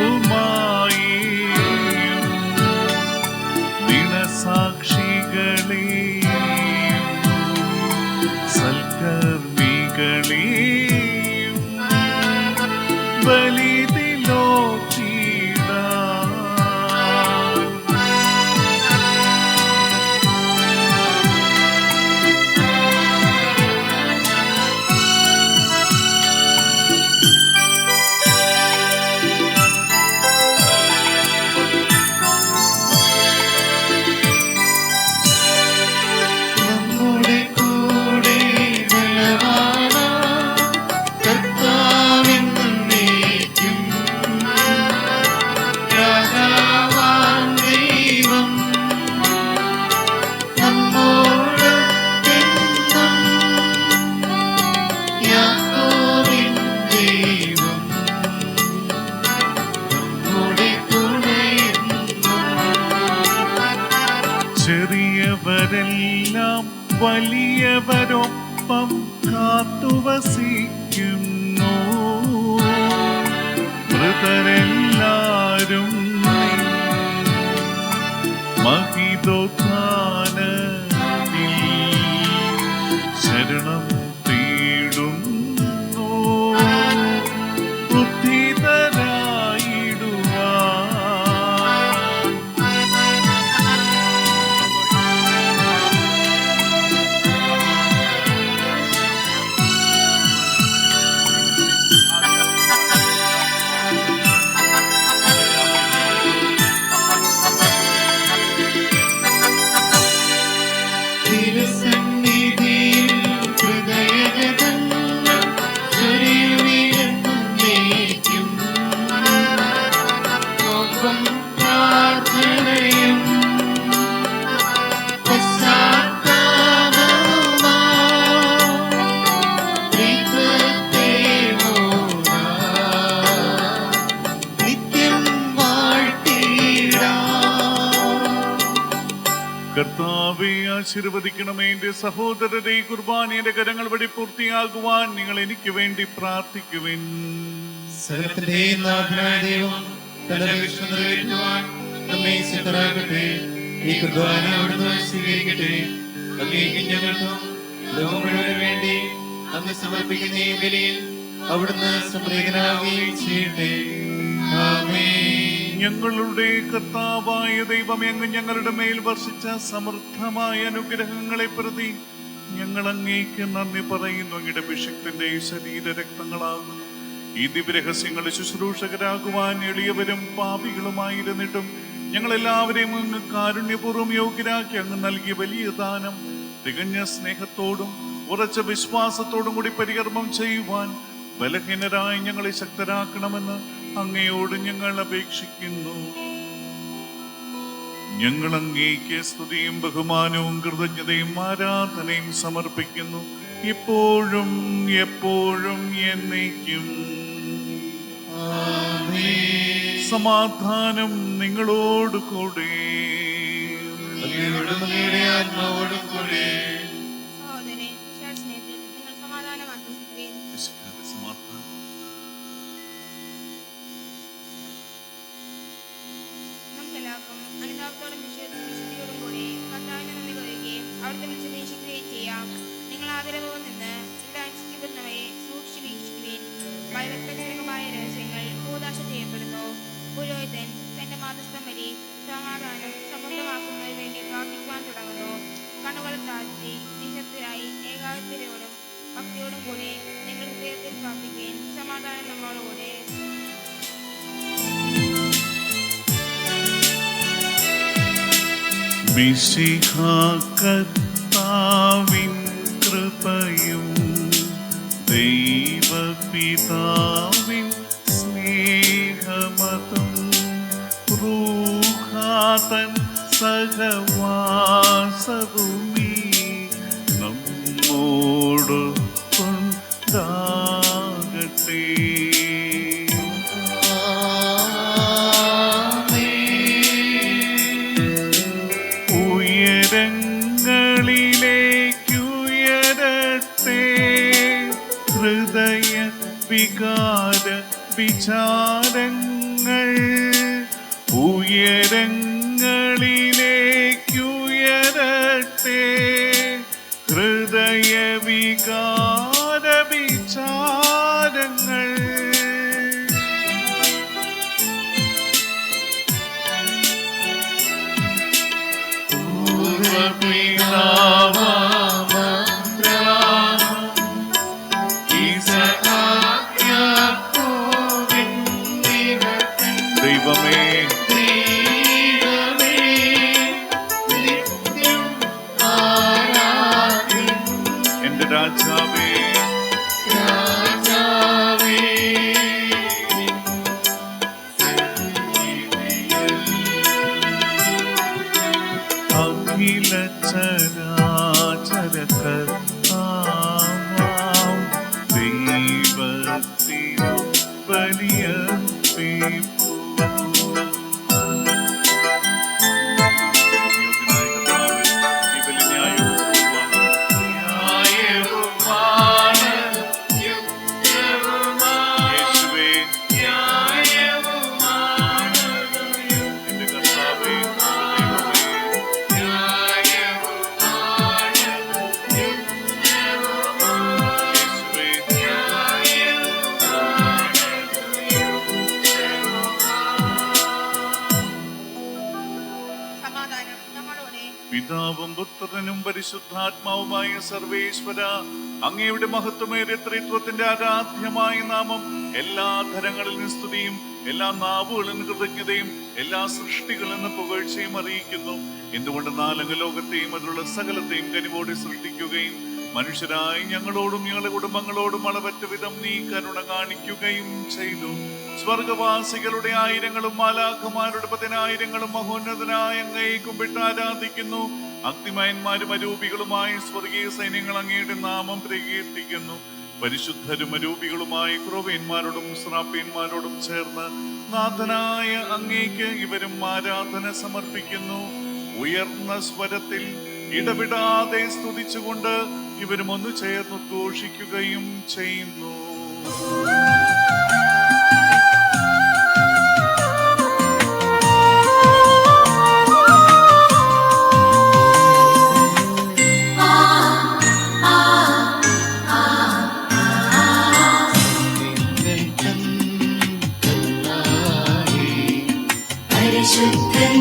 ദിനസാക്ഷികളെയും സൽക്കർമ്മികളെയും ബലിതിലോർത്തിടാം. നമ്മുടെ കൂടെ ബലവാനാം കർത്താവെന്നേക്കും രാജാവാം ദൈവം നമ്മോടൊത്തെന്നും യാക്കോബിൻ ദൈവം നമ്മുടെ കൂടെയെന്നും. ചെറിയവരെല്ലാം വലിയവരൊപ്പം കാത്തുവസിക്കുന്നു. മൃതരെല്ലാരും മഹിതോത്ഥാനത്തിൽ ശരണം തേടുന്നു. ഉദ്ധിതരായിടുവാൻ തിരുസന്നിധിയിൽ ഹൃദയഗതങ്ങൾ ചൊരിയുവിലെന്നേക്കും. ഒപ്പം പ്രാർത്ഥനയും പശ്ചാത്താപവുമായി ത്രിത്വത്തെ മോദാം നിത്യം വാഴ്ത്തിയിടാം. കർത്താവെ ആശീർവദിക്കണമേ. എന്റെ സഹോദരരെ, കുർബാനയുടെ കരങ്ങൾ വഴി പൂർത്തിയാകുവാൻ നിങ്ങൾ എനിക്ക് വേണ്ടി പ്രാർത്ഥിക്കുവിൻ. സകലത്തിന്റെ നാഥനായ ദൈവം തന്റെ വിഷ്ണു നിറവേറ്റുവാൻ നമ്മെ സിദ്ധരാകട്ടെ. ഈ കുർബാന അവിടുന്ന് സ്വീകരിക്കട്ടെ. അങ്ങേക്ക് ഞങ്ങൾക്കും ലോകം മുഴുവന് വേണ്ടി അങ്ങ് സമർപ്പിക്കുന്ന ഈ ബലിയിൽ അവിടുന്ന് സംപ്രീതനാവുകയും ചെയ്യട്ടെ. ആമേൻ. ഞങ്ങളുടെ കർത്താവായ ദൈവമേ, അങ്ങ് ഞങ്ങളുടെ മേൽ വർഷിച്ച സമൃദ്ധമായ അനുഗ്രഹങ്ങളെ പ്രതി ഞങ്ങൾ അങ്ങേക്ക് നന്ദി പറയുന്നു. അങ്ങയുടെ അഭിഷിക്തന്റെ ശരീരരക്തങ്ങളാകുന്നു ഈ ദിവ്യരഹസ്യങ്ങൾ ശുശ്രൂഷകരാകുവാൻ എളിയവരും പാപികളുമായിരുന്നിട്ടും ഞങ്ങളെല്ലാവരെയും അങ്ങ് കാരുണ്യപൂർവ്വം യോഗ്യരാക്കി അങ്ങ് നൽകിയ വലിയ ദാനം തികഞ്ഞ സ്നേഹത്തോടും ഉറച്ച വിശ്വാസത്തോടും കൂടി പരികർമ്മം ചെയ്യുവാൻ ബലഹീനരായി ഞങ്ങളെ ശക്തരാക്കണമെന്ന് അങ്ങയോട് ഞങ്ങൾ അപേക്ഷിക്കുന്നു. ഞങ്ങൾ അങ്ങേക്ക് സ്തുതിയും ബഹുമാനവും കൃതജ്ഞതയും ആരാധനയും സമർപ്പിക്കുന്നു, ഇപ്പോഴും എപ്പോഴും എന്നേക്കും. സമാധാനം നിങ്ങളോട് കൂടെ. അങ്ങയുടെ ആത്മാവോടും കൂടെ. സഹോദരൻ, വിശാൽ സ്നേഹത്തിൽ നിങ്ങൾ സമാധാനം ആശംസിക്കുകയും സമാധാനം. നമുക്കെല്ലാവർക്കും അനുതാപത്തോടും വിശുദ്ധിയോടും കൂടി കർത്താവിനെ നന്ദി പറയുകയും അവിടുത്തെ വിളിച്ചപേക്ഷിക്കുകയും ചെയ്യാം. നിങ്ങൾ ആദരവും നിന്ന് എല്ലാ അനുഷ്ഠിക്കുന്നവയെ സൂക്ഷിച്ചു വീക്ഷിക്കുകയും ഭയഭക്തജനകമായ രഹസ്യങ്ങൾ ഭൂദാശ ചെയ്യപ്പെടുന്നു. പുരോഹിതൻ തന്റെ മാതൃസ്ഥം വഴി സമാധാനം സമൃദ്ധമാക്കുന്നതിന് വേണ്ടി പ്രാർത്ഥിക്കുവാൻ തുടങ്ങുന്നു. കണ്ണുകൾ താഴ്ത്തി നിശബ്ദരായി ഏകാഗ്രതയോടും ഭക്തിയോടും കൂടി നിങ്ങൾ ഹൃദയത്തിൽ പ്രാർത്ഥിക്കുകയും സമാധാനം നമ്മളോടുകൂടെ. മിശിഹാകർത്താവിൻ കൃപയും ദൈവപിതാവിൻ സ്നേഹമതും റൂഹാതൻ സഹവാസവുമീ നമ്മോടൊപ്പമുണ്ടാകട്ടെ. വിചാരങ്ങൾ ഉയരങ്ങളിലേക്കുയരട്ടെ, ഹൃദയ വികാര വിചാരങ്ങൾ ദൈവമേ എന്റെ രാജാവേ അഖില ചരാചര കർത്താവാം ദൈവത്തിനു ബലിയർപ്പിപ്പൂ. പിതാവും പുത്രനും പരിശുദ്ധാത്മാവുമായ സർവേശ്വര, അങ്ങയുടെ മഹത്വമേറിയ ത്രിത്വത്തിന്റെ ആരാധ്യമായ നാമം എല്ലാ ധരങ്ങളിലും സ്തുതിയും എല്ലാ നാവുകളിലും കൃതജ്ഞതയും എല്ലാ സൃഷ്ടികളിലും പുകഴ്ചയും അറിയിക്കുന്നു. എന്തുകൊണ്ടെന്നാൽ അങ്ങ് ലോകത്തെയും അതിലുള്ള സകലത്തെയും കനിവോടെ സൃഷ്ടിക്കുകയും മനുഷ്യരായി ഞങ്ങളോടും ഞങ്ങളുടെ കുടുംബങ്ങളോടും അളവറ്റ വിധം നീ കരുണ കാണിക്കുകയും ചെയ്തു. സ്വർഗവാസികളുടെ ആയിരങ്ങളും മാലാഖമാരുടെ 10,000 മഹോന്നതനായ അങ്ങയെ കുമ്പിട്ട് ആരാധിക്കുന്നു. അഗ്നിമയന്മാരും അരൂപികളുമായ സ്വർഗീയ സൈന്യങ്ങൾ അങ്ങയുടെ നാമം പ്രകീർത്തിക്കുന്നു. പരിശുദ്ധരും അരൂപികളുമായ ക്രോവേന്മാരോടും ശ്രാപ്യന്മാരോടും ചേർന്ന് നാഥനായ അങ്ങേക്ക് ഇവരും ആരാധന സമർപ്പിക്കുന്നു. ഉയർന്ന സ്വരത്തിൽ ഇടവിടാതെ സ്തുതിച്ചുകൊണ്ട് ഇവരും ഒന്ന് ചേർന്ന് ഘോഷിക്കുകയും ചെയ്യുന്നു. പരിശുദ്ധൻ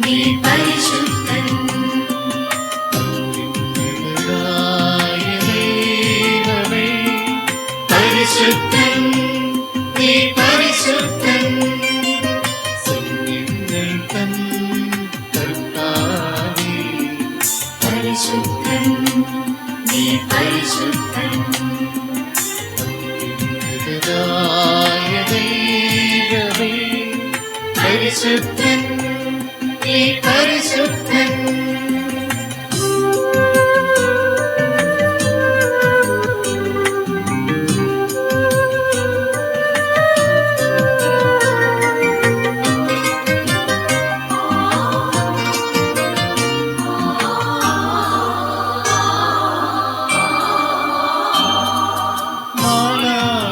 നീ പരിശുദ്ധൻ, പരിശുദ്ധൻ നീ പരിശുദ്ധൻ, പരിശുദ്ധൻ നീ പരിശുദ്ധൻ, പരിശുദ്ധൻ നീ പരിശുദ്ധൻ.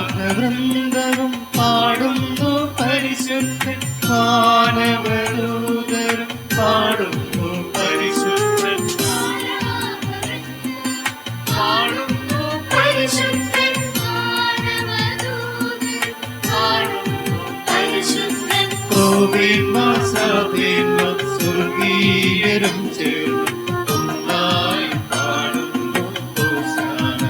മാലാഖവൃന്ദവും പാടുന്നു പരിശുദ്ധൻ, മാനവദൂതരും പാടുന്നു പരിശുദ്ധൻ, പാടുന്നു പരിശുദ്ധൻ, മാനവദൂതരും പാടുന്നു പരിശുദ്ധൻ, ക്രോവേന്മാർ ശ്രാപ്യന്മാർ സ്വർഗീയരും ചേർന്ന് ഒന്നായി പാടുന്നു ഹോസാന.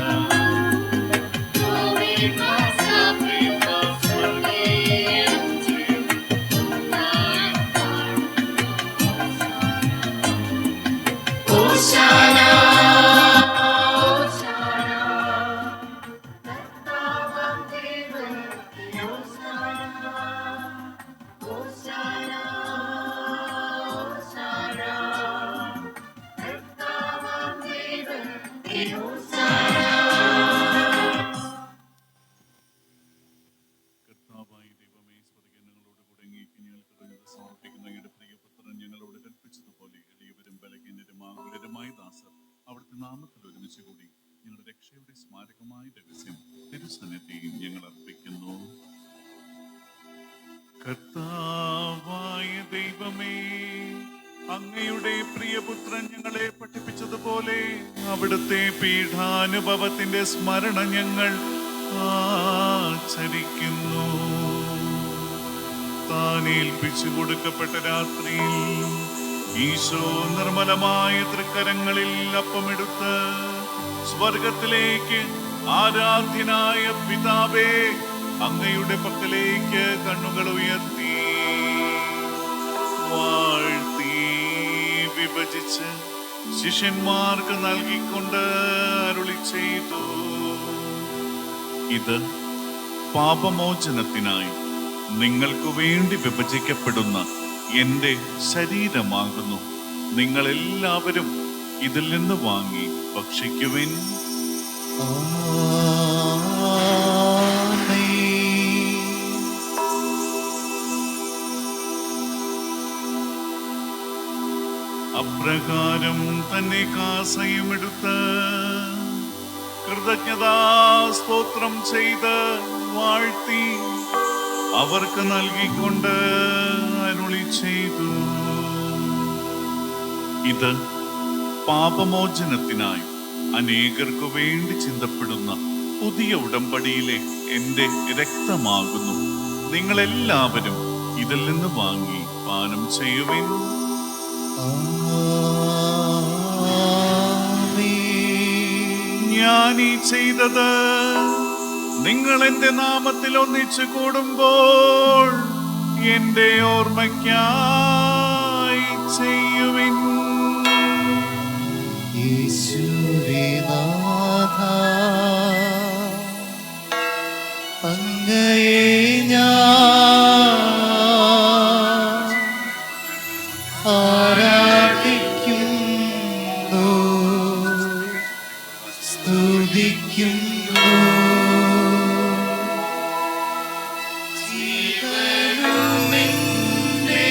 കർത്താവായ ദൈവമേ, സ്വർഗ്ഗങ്ങളോട് കൂടെ അങ്ങേക്ക് ഞങ്ങൾ കൃതജ്ഞത സമർപ്പിക്കുന്ന അങ്ങയുടെ പ്രിയപുത്രൻ ഞങ്ങളോട് കൽപ്പിച്ചതുപോലെ എളിയവരും ബലഹീനരും ആകുലരുമായ ദാസർ അവിടുത്തെ നാമത്തിൽ ഒരുമിച്ച് കൂടി ഞങ്ങളുടെ രക്ഷയുടെ സ്മാരകമായ രഹസ്യം തിരുസന്നിധിയിൽ ഞങ്ങൾ അർപ്പിക്കുന്നു. കർത്താവായ ദൈവമേ, അങ്ങയുടെ പ്രിയപുത്രൻ ഞങ്ങളെ പഠിപ്പിച്ചതുപോലെ അവിടുത്തെ പീഠാനുഭവത്തിന്റെ സ്മരണ ഞങ്ങൾ ആചരിക്കുന്നു. താൻ ഏൽപ്പിച്ചു കൊടുക്കപ്പെട്ട രാത്രിയിൽ ഈശോ നിർമ്മലമായ തൃക്കരങ്ങളിൽ അപ്പമെടുത്ത് സ്വർഗത്തിലേക്ക് ആരാധ്യനായ പിതാവേ അങ്ങയുടെ പക്കലേക്ക് കണ്ണുകൾ ഉയർത്തി വാഴ്ത്തി വിഭജിച്ച് ശിഷ്യന്മാർക്ക് നൽകിക്കൊണ്ട് അരുളി ചെയ്തു, ഇത് പാപമോചനത്തിനായി നിങ്ങൾക്ക് വേണ്ടി വിഭജിക്കപ്പെടുന്ന എന്റെ ശരീരമാകുന്നു. നിങ്ങൾ എല്ലാവരും ഇതിൽ നിന്ന് വാങ്ങി ഭക്ഷിക്കുവിൻ. അപ്രകാരം തന്നെ കാസയുമെടുത്ത് കൃതജ്ഞതാ സ്തോത്രം ചെയ്ത് വാഴ്ത്തി അവർക്ക് നൽകിക്കൊണ്ട് അരുളി ചെയ്തു, ഇത് പാപമോചനത്തിനായി അനേകർക്കു വേണ്ടി ചിന്തപ്പെടുന്ന പുതിയ ഉടമ്പടിയിലെ എന്റെ രക്തമാകുന്നു. നിങ്ങളെല്ലാവരും ഇതിൽ നിന്ന് വാങ്ങി പാനം ചെയ്യുവിൻ. ഞാൻ ഈ ചെയ്തത് നിങ്ങൾ എന്റെ നാമത്തിൽ ഒന്നിച്ചു കൂടുമ്പോൾ എന്റെ ഓർമ്മയ്ക്കായി ചെയ്യുവിൻ. യേശുവേ നാഥ, അങ്ങയെ ഞാൻ ആരാധിക്കുന്നു, സ്തുതിക്കുന്നു. ജീവനുമെന്റെ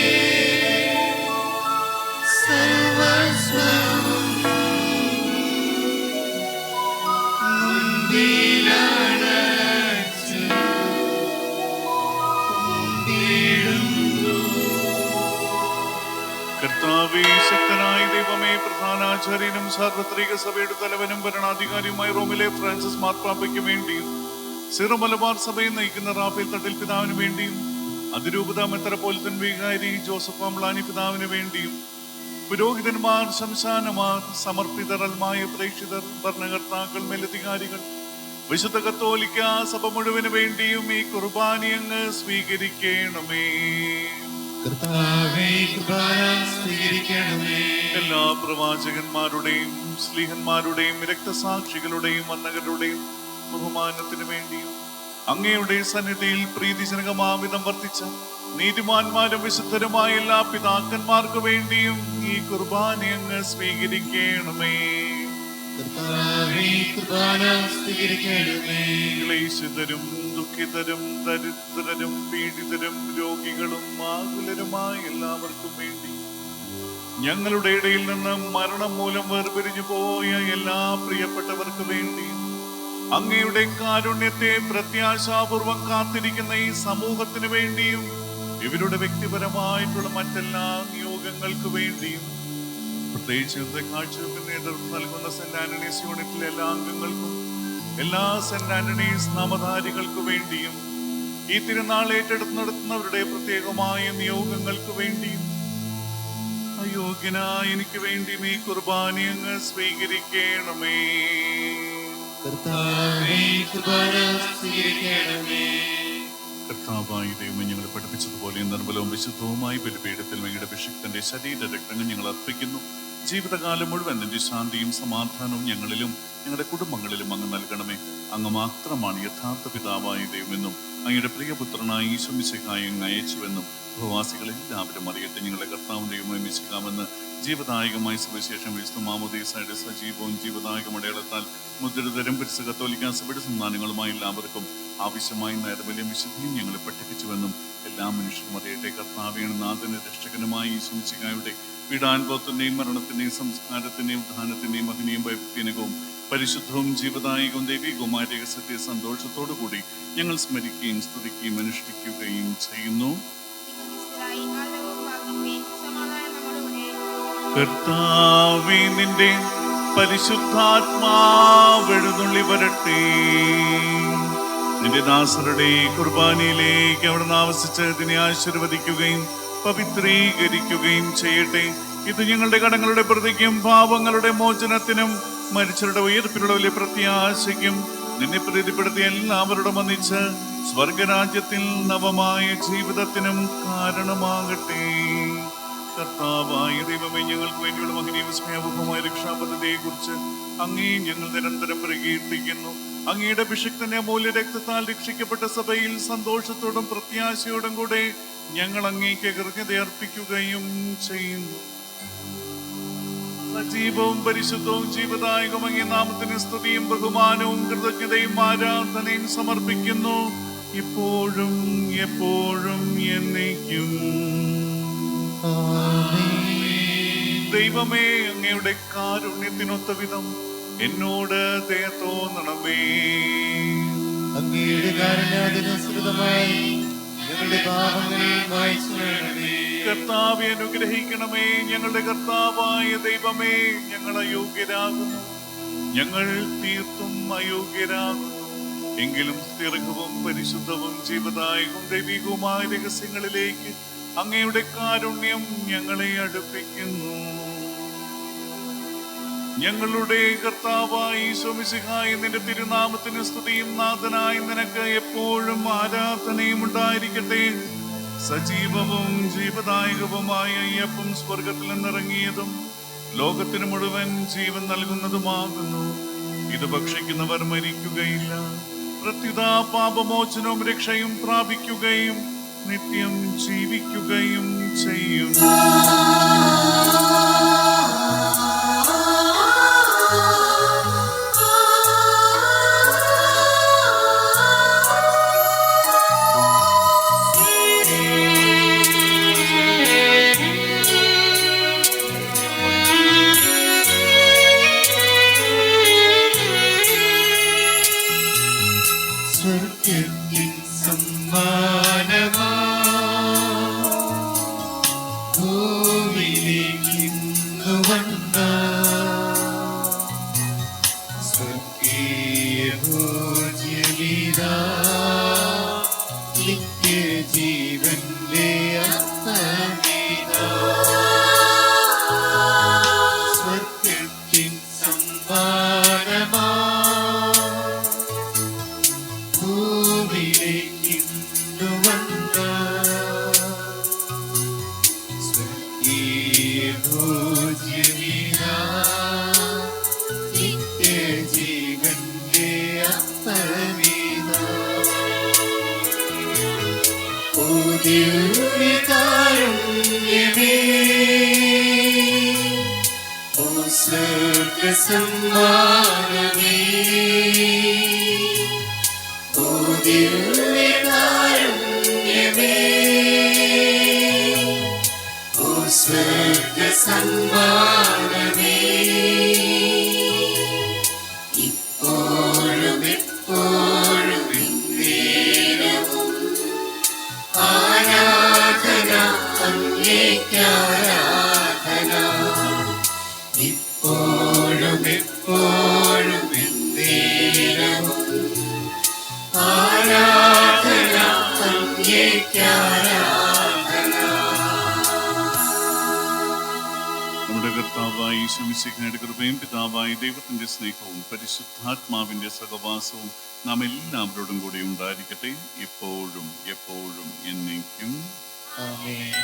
സർവസ്വവും മുൻപിലണച്ച് കുമ്പിടുന്നു. കർത്താവേ, ശക്തനായ ദൈവമേ, പ്രധാനാചാര്യനും സാർവത്രിക സഭയുടെ തലവനും ഭരണാധികാരിയുമായ റോമിലെ ഫ്രാൻസിസ് മാർപ്പാപ്പയ്ക്ക് വേണ്ടിയും സിറോ മലബാർ സഭയെ നയിക്കുന്ന റാഫേൽ തട്ടിൽ പിതാവിന് വേണ്ടിയും അതിരൂപത മെത്രാപ്പോലീത്തൻ വികാരി ജോസഫ് അംബ്ലാനി പിതാവിന് വേണ്ടിയും പുരോഹിതന്മാർ, ശംശാനമാർ, സമർപ്പിതർ, അൽമായ പ്രേക്ഷിതർ, ഭരണകർത്താക്കൾ, മേലധികാരികൾ, വിശുദ്ധ കത്തോലിക്ക സഭ മുഴുവന് വേണ്ടിയും ഈ കുർബാന അങ്ങ് സ്വീകരിക്കണമേ. കർത്താവേ, കുർബാന സ്വീകരിക്കണമേ. എല്ലാ പ്രവാചകന്മാരുടെയും സ്ലീഹന്മാരുടെയും രക്തസാക്ഷികളുടെയും വന്നകരുടെയും ബഹുമാനത്തിനു വേണ്ടിയും അങ്ങയുടെ സന്നിധിയിൽ പ്രീതിജനകമാവിധം വർത്തിച്ച നീതിമാന്മാരും വിശുദ്ധരുമായ എല്ലാ പിതാക്കന്മാർക്ക് വേണ്ടിയും ഈ കുർബാന അങ്ങ് സ്വീകരിക്കണമേ. കർത്താവേ, കുർബാന സ്വീകരിക്കണമേ. ക്ലേശിതരും ദുഃഖിതരും ദരിദ്രരും പീഡിതരും രോഗികളും ആകുലരുമായ എല്ലാവർക്കും വേണ്ടി ഞങ്ങളുടെ ഇടയിൽ നിന്ന് മരണം മൂലം വേർപിരിഞ്ഞു പോയ എല്ലാ പ്രിയപ്പെട്ടവർക്ക് വേണ്ടിയും അങ്ങയുടെ കാരുണ്യത്തെ പ്രത്യാശാപൂർവം കാത്തിരിക്കുന്ന ഈ സമൂഹത്തിന് വേണ്ടിയും ഇവരുടെ വ്യക്തിപരമായിട്ടുള്ള മറ്റെല്ലാ നിയോഗങ്ങൾക്ക് വേണ്ടിയും പ്രത്യേകിച്ച് ഇന്നത്തെ കാഴ്ചവെപ്പിന് നേതൃത്വം നൽകുന്ന സെന്റ് ആന്റണീസ് യൂണിറ്റിലെ എല്ലാ അംഗങ്ങൾക്കും എല്ലാ സെന്റ് ആന്റണീസ് നാമധാരികൾക്ക് വേണ്ടിയും ഈ തിരുനാൾ ഏറ്റെടുത്ത് നടത്തുന്നവരുടെ പ്രത്യേകമായ നിയോഗങ്ങൾക്ക് വേണ്ടിയും അയോഗ്യനായ എനിക്ക് വേണ്ടിയും ഈ കുർബാന അങ്ങ് സ്വീകരിക്കണമേ. കർത്താവേ, കുർബാന സ്വീകരിക്കണമേ. കർത്താവായ ദൈവമേ, ഞങ്ങളെ പഠിപ്പിച്ചതുപോലെ നിർമ്മലവും വിശുദ്ധവുമായി ബലിപീഠത്തിൽ അങ്ങയുടെ അഭിഷിക്തന്റെ ശരീര രക്തങ്ങൾ ഞങ്ങൾ അർപ്പിക്കുന്നു. ജീവിതകാലം മുഴുവൻ നിന്റെ ശാന്തിയും സമാധാനവും ഞങ്ങളിലും ഞങ്ങളുടെ കുടുംബങ്ങളിലും അങ്ങ് നൽകണമേ. അങ്ങ് മാത്രമാണ് യഥാർത്ഥ പിതാവായ ദൈവമെന്നും അങ്ങയുടെ പ്രിയപുത്രനായ ഈശോ മിശിഹായെ അങ്ങ് അയച്ചുവെന്നും ഭൂവാസികൾ എല്ലാവരും അറിയട്ടെ. ഞങ്ങളുടെ കർത്താവും ദൈവമായി മിശിഹാമെന്ന് ജീവദായകമായ സുവിശേഷം വിശുദ്ധ മാമോദീസയുടെ സജീവവും ജീവദായകം അടയാളത്താൽ മുദ്രിതരും പരിശുദ്ധ കത്തോലിക്കാ സഭയുടെ സന്താനങ്ങളുമായി എല്ലാവർക്കും ആവശ്യമായി നൈർമല്യം വിശുദ്ധിയും ഞങ്ങളെ പഠിപ്പിച്ചുവെന്നും എല്ലാ മനുഷ്യരും അറിയട്ടെ. കർത്താവിയാണ് നാഥന് രക്ഷകനുമായ ഈശോ മിശിഹായുടെ പീഡാനുഭവത്തിന്റെയും മരണത്തിന്റെയും സംസ്കാരത്തിന്റെയും ഉദ്ധാനത്തിന്റെയും മഹനീയവും ഭക്തിനകവും പരിശുദ്ധവും ജീവദായകവും ദൈവികവുമായ രഹസ്യത്തെ സന്തോഷത്തോടു കൂടി ഞങ്ങൾ സ്മരിക്കുകയും സ്തുതിക്കുകയും അനുഷ്ഠിക്കുകയും ചെയ്യുന്നു. കർത്താവേ, നിന്റെ പരിശുദ്ധാത്മാവെഴുന്നള്ളി വരട്ടെ. നിന്റെ ദാസരുടെ കുർബാനയിലേക്ക് അവിടുന്ന് ആവസിച്ച് ഇതിനെ ആശീർവദിക്കുകയും പവിത്രീകരിക്കുകയും ചെയ്യട്ടെ. ഇത് ഞങ്ങളുടെ കടങ്ങളുടെ പ്രതിക്കും പാപങ്ങളുടെ മോചനത്തിനും മരിച്ചവരുടെ ഉയർപ്പിലുള്ള വലിയ പ്രത്യാശയ്ക്കും നിന്നെ പ്രീതിപ്പെടുത്തിയ എല്ലാവരോടും ഒന്നിച്ച് സ്വർഗരാജ്യത്തിൽ നവമായ ജീവിതത്തിനും കാരണമാകട്ടെ. കർത്താവായ ദൈവമേ, ഞങ്ങൾക്ക് വേണ്ടിയുള്ള മഹനീയവും സ്നേഹവുമായ രക്ഷാപദ്ധതിയെ കുറിച്ച് അങ്ങേ ഞങ്ങൾ നിരന്തരം പ്രകീർത്തിക്കുന്നു. അങ്ങയുടെ അഭിഷിക്തന്റെ അമൂല്യ രക്തത്താൽ രക്ഷിക്കപ്പെട്ട സഭയിൽ സന്തോഷത്തോടും പ്രത്യാശയോടും കൂടെ ഞങ്ങൾ അങ്ങേക്ക് കൃതജ്ഞത അർപ്പിക്കുകയും ചെയ്യുന്നു. സജീവവും പരിശുദ്ധവും ജീവദായകവും അങ്ങേ നാമത്തിന് സ്തുതിയും ബഹുമാനവും കൃതജ്ഞതയും ആരാധനയും സമർപ്പിക്കുന്നു, ഇപ്പോഴും എപ്പോഴും എന്നേക്കും. ദൈവമേ, അങ്ങയുടെ കാരുണ്യത്തിനൊത്ത വിധം എന്നോട് ദയ തോന്നണമേ. അങ്ങയുടെ കാരുണ്യാതിനുസൃതമായി ഞങ്ങളുടെ പാപങ്ങൾ മായ്ച്ചു കളയണമേ. കർത്താവെ, അനുഗ്രഹിക്കണമേ. ഞങ്ങളുടെ കർത്താവായ ദൈവമേ, ഞങ്ങൾ അയോഗ്യരാകുന്നു, ഞങ്ങൾ തീർത്തും അയോഗ്യരാകുന്നു. എങ്കിലും ദീർഘവും പരിശുദ്ധവും ജീവദായകവും ദൈവികവുമായ രഹസ്യങ്ങളിലേക്ക് അങ്ങയുടെ കാരുണ്യം ഞങ്ങളെ അടുപ്പിക്കുന്നു. ഞങ്ങളുടെ കർത്താവായ ഈശോ മിശിഹായ നിന്റെ തിരുനാമത്തിന് സ്തുതിയും നാഥനായ നിനക്ക് എപ്പോഴും ആരാധനയും ഉണ്ടായിരിക്കട്ടെ. സജീവവും ജീവദായകവുമായ ഈ അപ്പം സ്വർഗത്തിൽ നിന്നിറങ്ങിയതും ലോകത്തിന് മുഴുവൻ ജീവൻ നൽകുന്നതുമാകുന്നു. ഇത് ഭക്ഷിക്കുന്നവർ മരിക്കുകയില്ല, പ്രത്യുത പാപമോചനവും രക്ഷയും പ്രാപിക്കുകയും നിത്യം ജീവിക്കുകയും ചെയ്യും. സ്വർഗ്ഗത്തിൻ സമ്മാനമാ ഭൂമിയിലേക്കിന്നു വന്ന സ്വർഗീയ ഭോജ്യലിതാ നിത്യജീവന്റെ അപ്പമിതാ. സ്വർഗ്ഗത്തിൻ സമ്മാനമാ ഭൂമിയിലേക്കിന്നു വന്ന സ്വർഗീയ ഭോജ്യമിതാ നിത്യജീവന്റെ അപ്പമിതാ. ഓ ദിവ്യകാരുണ്യമേ, ഓ സ്വർഗസമ്മാനമേ, ഓ ദിവ്യകാരുണ്യമേ, ഓ സ്വർഗസമ്മാനമേ, ഇപ്പോഴും എപ്പോഴും എന്നേരവും ആരാധന, അങ്ങേയ്ക്കാരാധന. ഇപ്പോഴും എപ്പോഴും എന്നേരവും ആരാധന, അങ്ങേയ്ക്കാരാധന. നമ്മുടെ കർത്താവായ ഈശോ മിശിഹായുടെ കൃപയും പിതാവായ ദൈവത്തിന്റെ സ്നേഹവും പരിശുദ്ധാത്മാവിന്റെ സഹവാസവും നാം എല്ലാവരോടും കൂടി ഉണ്ടായിരിക്കട്ടെ, ഇപ്പോഴും എപ്പോഴും എന്നേക്കും. ആമേൻ.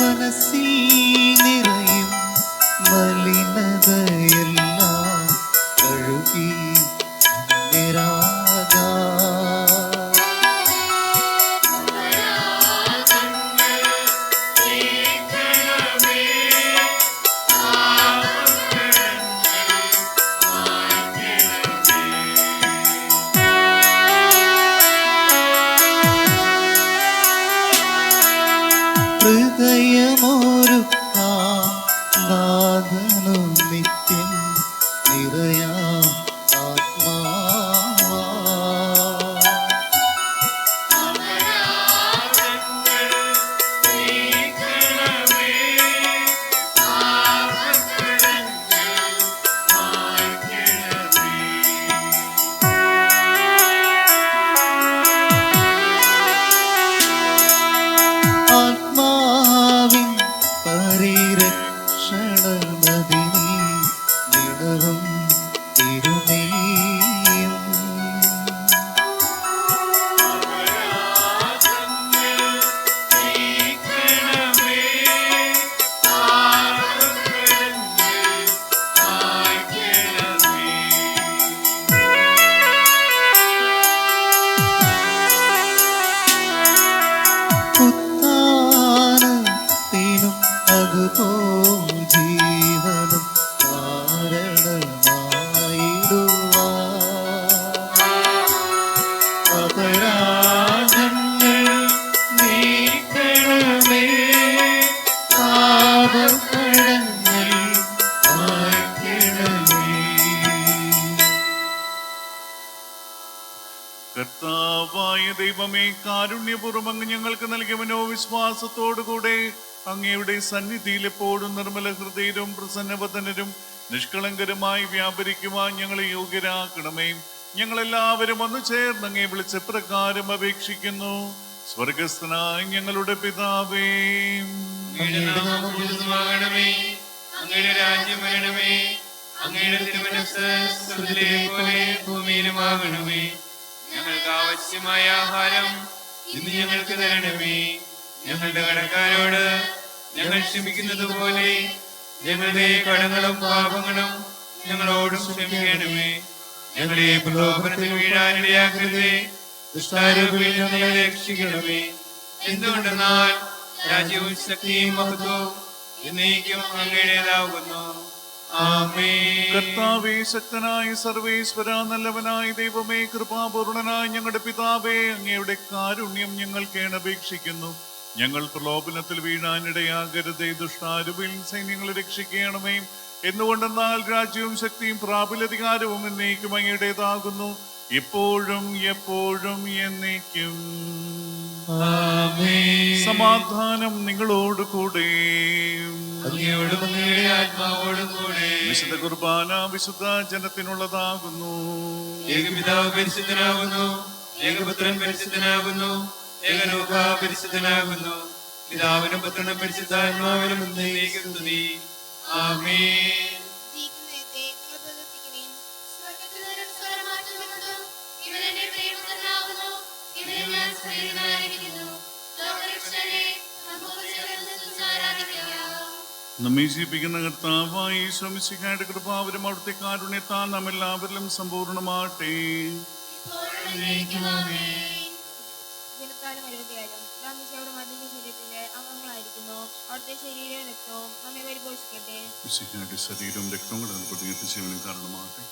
മനസ്സിൽ പരിരക്ഷണമതിനീ നിണവും തിരുമേയും ഉത്താനത്തിനും അതുപോൽ ജീവനും അപരാധങ്ങൾ നീക്കണമേ പാപക്കടങ്ങൾ മായ്ക്കണമേ. കർത്താവായ ദൈവമേ, കാരുണ്യപൂർവ്വം അങ്ങ് ഞങ്ങൾക്ക് നൽകിയ മനോവിശ്വാസത്തോടുകൂടെ അങ്ങയുടെ സന്നിധിയിൽ എപ്പോഴും നിർമ്മല ഹൃദയരും പ്രസന്നവദനരും നിഷ്കളങ്കരുമായി വ്യാപരിക്കുവാൻ ഞങ്ങളെ യോഗ്യരാക്കണമേ. ഞങ്ങളെല്ലാവരും ഒന്ന് ചേർന്ന് അങ്ങേ വിളിച്ച പ്രകാരം അപേക്ഷിക്കുന്നു. സ്വർഗസ്ഥനായ ഞങ്ങളുടെ പിതാവേ, അങ്ങയുടെ നാമം പൂജിതമാകണമേ. അങ്ങയുടെ രാജ്യം വരണമേ. അങ്ങയുടെ തിരുമനസ്സ് സ്വർഗ്ഗത്തിലെ പോലെ ഭൂമിയിലുമാകണമേ. ഞങ്ങൾക്ക് ആവശ്യമായ ആഹാരം ഇന്ന് ഞങ്ങൾക്ക് തരണമേ. ഞങ്ങളുടെ കടക്കാരോട് ഞങ്ങൾ ക്ഷമിക്കുന്നത് പോലെ ഞങ്ങളുടെ കടങ്ങളും പാപങ്ങളും ഞങ്ങളോടും ക്ഷമിക്കണമേ. ഞങ്ങളെ പ്രലോഭനത്തിൽ വീഴാനിടയാക്കരുതേ. ദുഷ്ടാരൂപിൽ ഞങ്ങളെ രക്ഷിക്കണമേ. എന്തുകൊണ്ടെന്നാൽ രാജ്യവും ശക്തിയും മഹത്വവും എന്നേക്കും അങ്ങയുടേതാകുന്നു. ആമേൻ. കർത്താവേ, ശക്തനായ സർവേശ്വര, നല്ലവനായ ദൈവമേ, കൃപാപൂർണനായ ഞങ്ങളുടെ പിതാവേ, അങ്ങയുടെ കാരുണ്യം ഞങ്ങൾ കേണപേക്ഷിക്കുന്നു. ഞങ്ങൾ പ്രലോഭനത്തിൽ വീഴാനിടയാകരുതേ. ദുഷ്ടാരൂപിൽ സൈന്യങ്ങളെ രക്ഷിക്കണമേ. എന്തുകൊണ്ടെന്നാൽ രാജ്യവും ശക്തിയും പ്രാബല്യാധികാരവും എന്നേക്കും അങ്ങയുടേതാകുന്നു, ഇപ്പോഴും എപ്പോഴും എന്നേക്കും. ആമേൻ. സമാധാനം നിങ്ങളോട് കൂടെ. അങ്ങയോടും അങ്ങയുടെ ആത്മാവോടും കൂടെ. വിശുദ്ധ കുർബാന വിശുദ്ധ ജനത്തിനുള്ളതാകുന്നു. ഏകപിതാവ് പരിശുദ്ധനാകുന്നു. ഏകപുത്രൻ പരിശുദ്ധനാകുന്നു. ഏകലോക പരിശുദ്ധനാകുന്നു. പിതാവിനും പുത്രനും പരിശുദ്ധാത്മാവിനും എന്നേക്കും സ്തുതി. ആമേൻ. നമ്മെ ജീവിക്കുന്ന കർത്താവായ ഈശോ മിശിഹായുടെ കൃപാവരും അവിടുത്തെ കാരുണ്യത്താൽ നാം എല്ലാവരിലും സമ്പൂർണ്ണമാട്ടെ. ജനത്താലും അയോഗ്യരും നാം ഈശോയുടെ മതിന്റെ ശരീരത്തിന്റെ അംഗങ്ങളായിരിക്കുന്നു. അവിടുത്തെ ശരീരവും രക്തവും നമ്മെ പരിപോഷിക്കട്ടെ. മിശിഹായുടെ ശരീരവും രക്തവും കൂടെ നമുക്ക് ജീവനും കാരണമാകട്ടെ.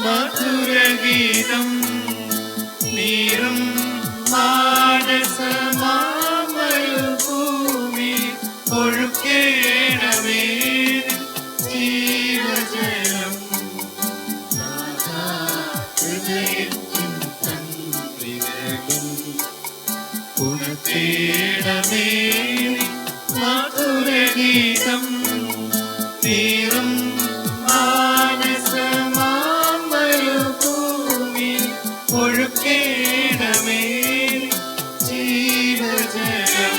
മധുരഗീതം നീറും മാനസമാമരുഭൂമി ഒഴുക്കേണമേ. നീറും മാനസമാമരുഭൂമി ഒഴുക്കേണമേ ജീവജലം.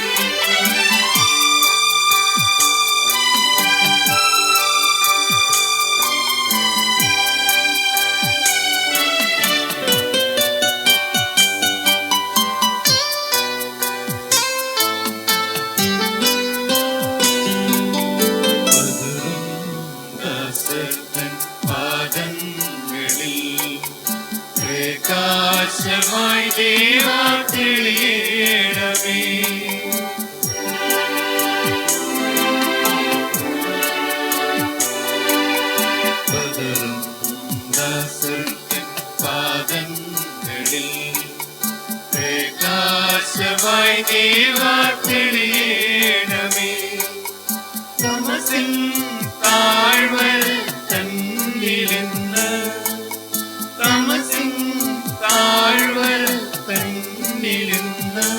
പ്രകാശമായി ദേവാ തെളിയണമേ. പതറും ദാസർക്കൻ പാദങ്ങളിൽ പ്രകാശമായി ദേവാ തെളിയണമേ. തമസിൻ താഴ്വര തന്നിലിന്ന് തമസിൻ താഴ്വര തന്നിലിന്ന്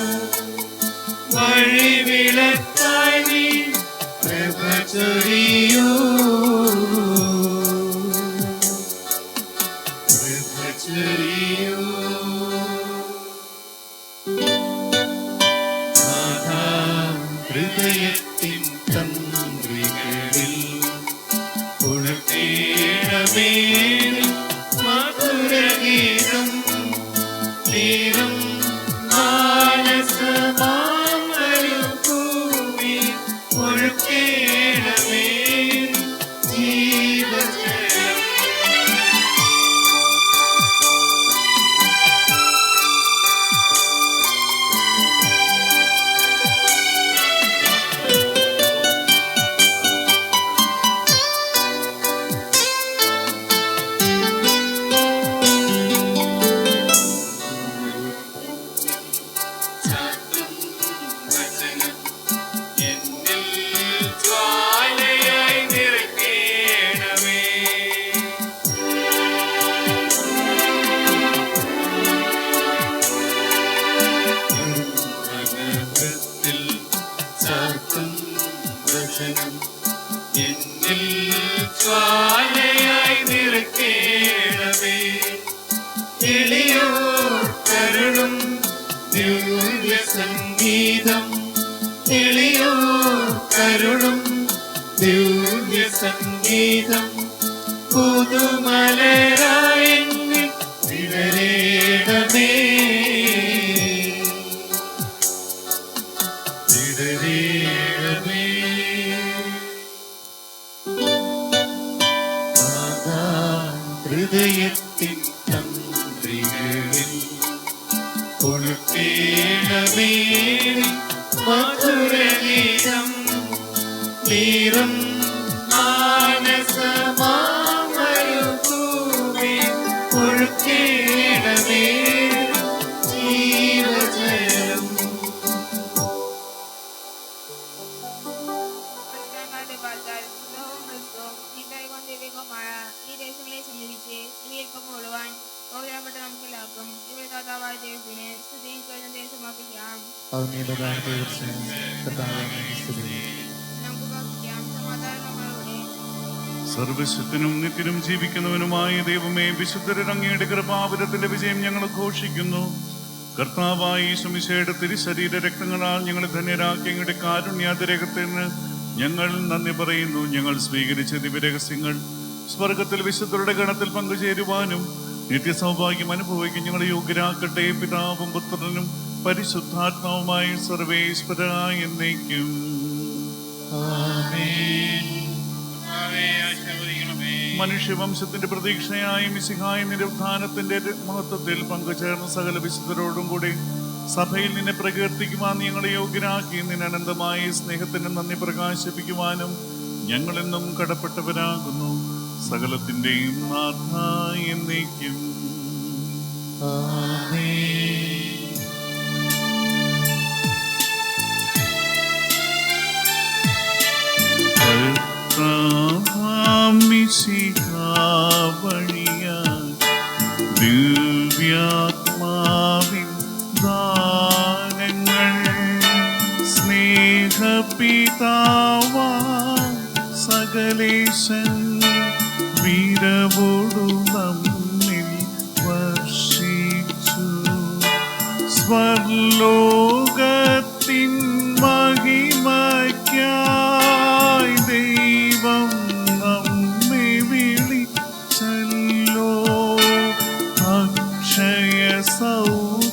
വഴിവിളക്കായി നീ പ്രഭ ചൊരിയൂ പ്രഭ ചൊരിയൂ. നാഥാ ഹൃദയത്തിൻ തന്ത്രികളിൽ ഉണർത്തേണമേ മധുരഗീതം. നീറും മാനസമാമരുഭൂമി ഒഴുക്കേണമേ ജീവജലം. ജ്വാലയായി നിറക്കേണമേ. എളിയോ കരുളും ദിവ്യ സംഗീതം. എളിയോ കരുളും ദിവ്യ സംഗീതം. പുതുമലരായി വിടരേണമേ വിടരേണമേ. ഹൃദയത്തിൻ തന്ത്രികളിൽ കൊളുത്തേണമേ മധുരഗീതം. നീറും മാനസമാമരുഭൂമി ഒഴുക്കേണമേ ജീവജലം. പരിശുദ്ധന്മാരുടെ വാഴ്ത്താൽ സുഖവും ക്രിസ്തുവും നിതായികം ദൈവികവുമായ ഈ ദേശങ്ങളെ സമീപിച്ച് വിയൽപ്പുകൊള്ളുവാൻ ബഹുജനപ്പെട്ട നമുക്കെല്ലാവർക്കും ഇവിടെ ദാതാവായ ദൈവത്തിന് സ്തുതിയും കരുണയും സമർപ്പിക്കാം. അങ്ങയുടെ പ്രാർത്ഥനയെക്കുറിച്ച് കർത്താവേ സ്തുതി. നമുക്ക് പ്രാർത്ഥിക്കാം. സമാധാനം നമ്മളോടെ. സർവശക്തനും നിത്യനും ജീവിക്കുന്നവനുമായ ദൈവമേ, വിശുദ്ധരുടെ അങ്ങയുടെ കൃപാവരത്തിന്റെ വിജയം ഞങ്ങൾ ഘോഷിക്കുന്നു. കർത്താവായ ഈശോമിശിഹായുടെ തിരുശരീര രക്തങ്ങളാൽ ഞങ്ങളെ ധന്യരാക്കി അങ്ങയുടെ കാരുണ്യാതിരേകത്തിന് ഞങ്ങൾ നന്ദി പറയുന്നു. ഞങ്ങൾ സ്വീകരിച്ച ദിവ്യരഹസ്യങ്ങൾ സ്വർഗത്തിൽ വിശുദ്ധരുടെ ഗണത്തിൽ പങ്കുചേരുവാനും നിത്യസൗഭാഗ്യം അനുഭവിക്കും ഞങ്ങളെ യോഗ്യരാക്കട്ടെ. പിതാവും പുത്രനും പരിശുദ്ധാത്മാവുമായി സർവേശ്വരനായി എന്നേക്കും. മനുഷ്യവംശത്തിന്റെ പ്രതീക്ഷയായ മിശിഹായ നിരുത്ഥാനത്തിന്റെ മഹത്വത്തിൽ പങ്കുചേർന്ന സകല വിശുദ്ധരോടും കൂടി സഭയിൽ നിന്നെ പ്രകീർത്തിക്കുവാൻ ഞങ്ങളെ യോഗ്യരാക്കി നിന്നെ അനന്തമായ സ്നേഹത്തിന് നന്ദി പ്രകാശിപ്പിക്കുവാനും ഞങ്ങളെന്നും കടപ്പെട്ടവരാകുന്നു. സകലത്തിന്റെയും നാഥ എന്നേക്കും. ദിവ്യാത്മാവിൻ ദാനങ്ങൾ സ്നേഹപിതാവാ സകല സകലേശൻ വീരവോടു നമ്മിൽ വർഷിച്ചു. സ്വർലോകത്തിൻ മഹിമയ്ക്കായി ദൈവം നമ്മെ വിളിച്ചല്ലോ. അക്ഷയ സൗഭഗമാർന്നിടുവാൻ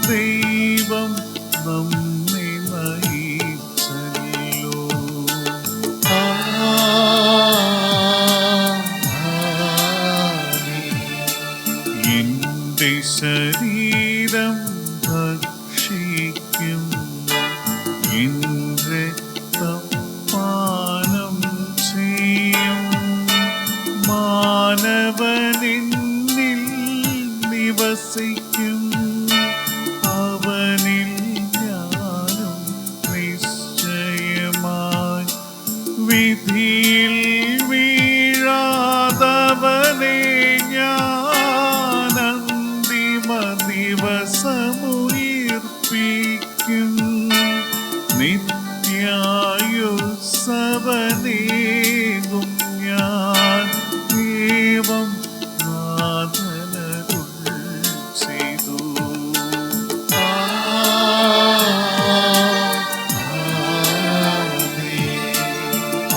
ദൈവം നമ്മെ നയിച്ചല്ലോ. എന്റെ ശരീരം ഭക്ഷിക്കും, എൻ രക്തം പാനം ചെയ്യും. മാനവനെന്നിൽ നിവസിക്കും, അവനിൽ ഞാനും നിശ്ചയമായി. വിധിയിൽ വീഴാതവനെ ഞാൻ അന്തിമ ദിവസമുയിർപ്പിക്കും. നിത്യായുസ്സവനേകും ഞാൻ ഏവം നാഥനരുൾ ചെയ്തു.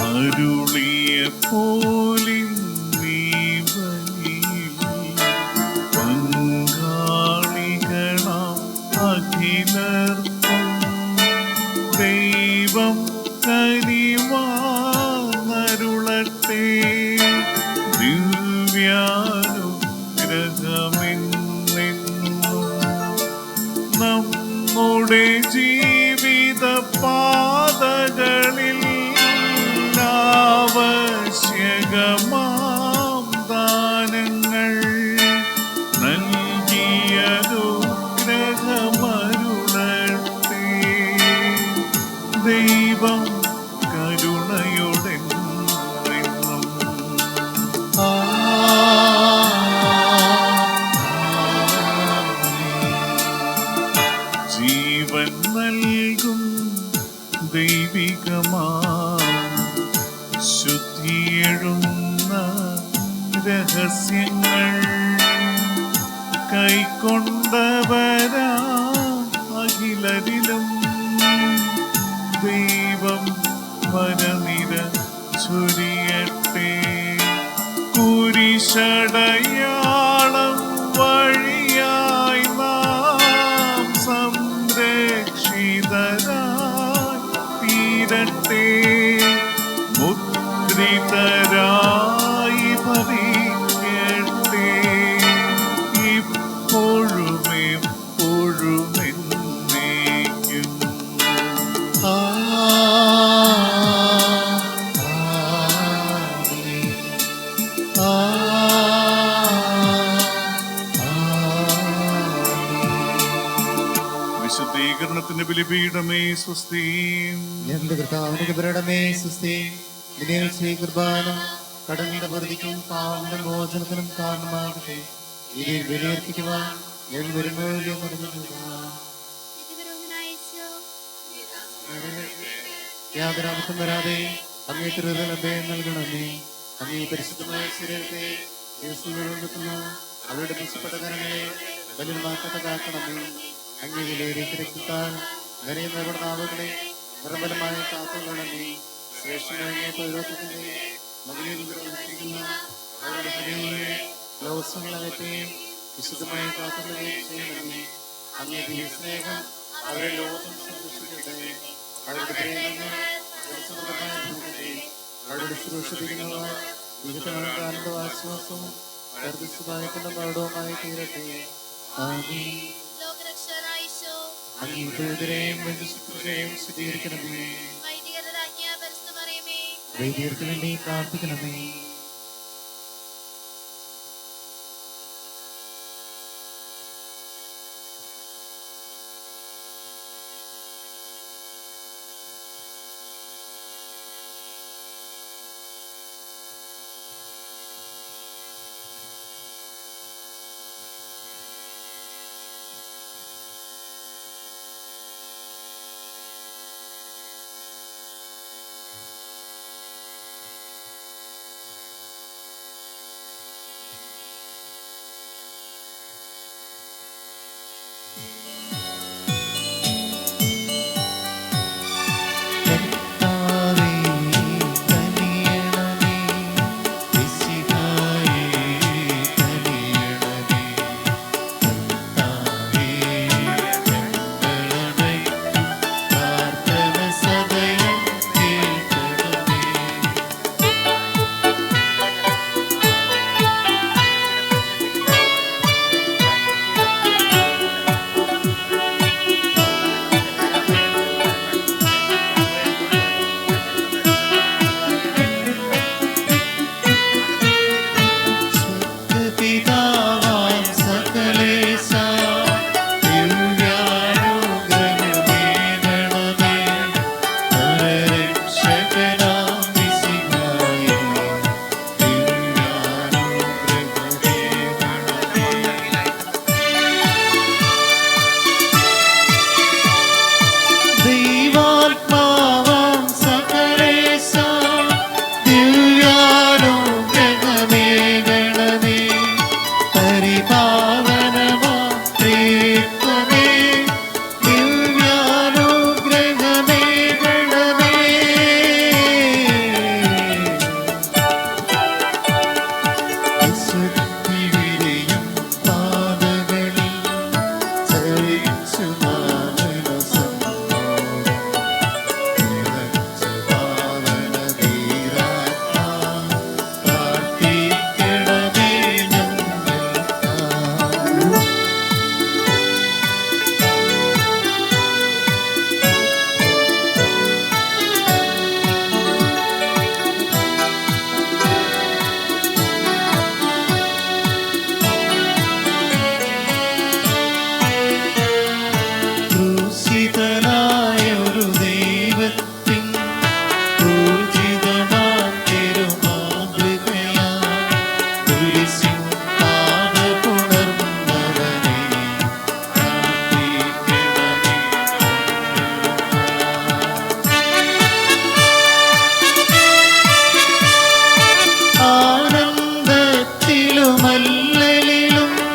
അരുളിയ പോലിൻ നീ ബലിയിൽ പങ്കാളികളാം അഖിലർക്കും ദൈവം കനിവാർന്നരുളട്ടെ. ദിവ്യാനുഗ്രഹമെന്നെന്നും നമ്മുടെ ജീവിത പാതകളിൽ ആവശ്യകമാം ദാനങ്ങൾ നൽകിയനുഗ്രഹമരുളട്ടെ. ദൈവം കരുണയോടെന്നും ജീവൻ നൽകും ദൈവികമാ ശുദ്ധിയെഴുന്ന രഹസ്യങ്ങൾ കൈക്കൊണ്ടവരാ അഖിലരിലും ദൈവം വരനിര ചൊരിയട്ടെ. കുരിശടയാളം വഴിയായി നാം സംരക്ഷിതരായി തീരട്ടെ. മുദ്രിതരായി ഭവിക്കട്ടെ. ഇപ്പോഴും എപ്പോഴും എന്നേക്കും. വിശുദ്ധീകരണത്തിന്റെ ബലിപീഠമേ സ്വസ്തി. എന്റെ കർത്താവിന്റെ ബലിപീഠമേ സ്വസ്തി. നിന്നെ കുർബാന കടങ്ങളുടെ പ്രതിക്കും പാവങ്ങളുടെ മോചനത്തിനും കാരണമാകട്ടെ. ഇതിൽ ബലിയർപ്പിക്കുവാൻ ഞാൻ വരുന്നവരെ യാതൊരാപത്തും വരാതെ അങ്ങേ തിരുഹൃദയം നൽകണമേ. അങ്ങേ പരിശുദ്ധമായ ശരീരത്തെ ദിവസങ്ങൾ അവരുടെ പുഷ്പപ്പെട്ട കരങ്ങളെ ബലിമാക്കത്തെ കാക്കണമേ. അങ്ങേ വിലയേറിയ രക്തത്താൽ ധനയും നമ്മുടെ നാവുകളെ നിർമ്മലമായ കാത്തുകൊള്ളണമേ. ശ്രേഷ്ഠമായ പൗരോഹിത്യത്തിന്റെ മകനിൽ നിർവഹിക്കുന്ന അവരുടെ ശരീരങ്ങളെ ലോകങ്ങളകത്തെയും വിശുദ്ധമായി കാത്തുകൊള്ളുകയും ചെയ്യണമേ. അങ്ങേ സ്നേഹം അവരെ ലോകം സംരക്ഷിക്കട്ടെ. അവരുടെ പ്രേമങ്ങൾ അവരുടെ ശുശ്രൂഷിക്കുന്നവർ വിവിധങ്ങളുടെ ആശ്വാസവും സഹായിക്കുന്ന മരണവുമായി തീരട്ടെ. അങ്ങേയും ശുദ്ധീകരിക്കണമേ. വൈദികർക്ക് വേണ്ടി പ്രാർത്ഥിക്കണമേ.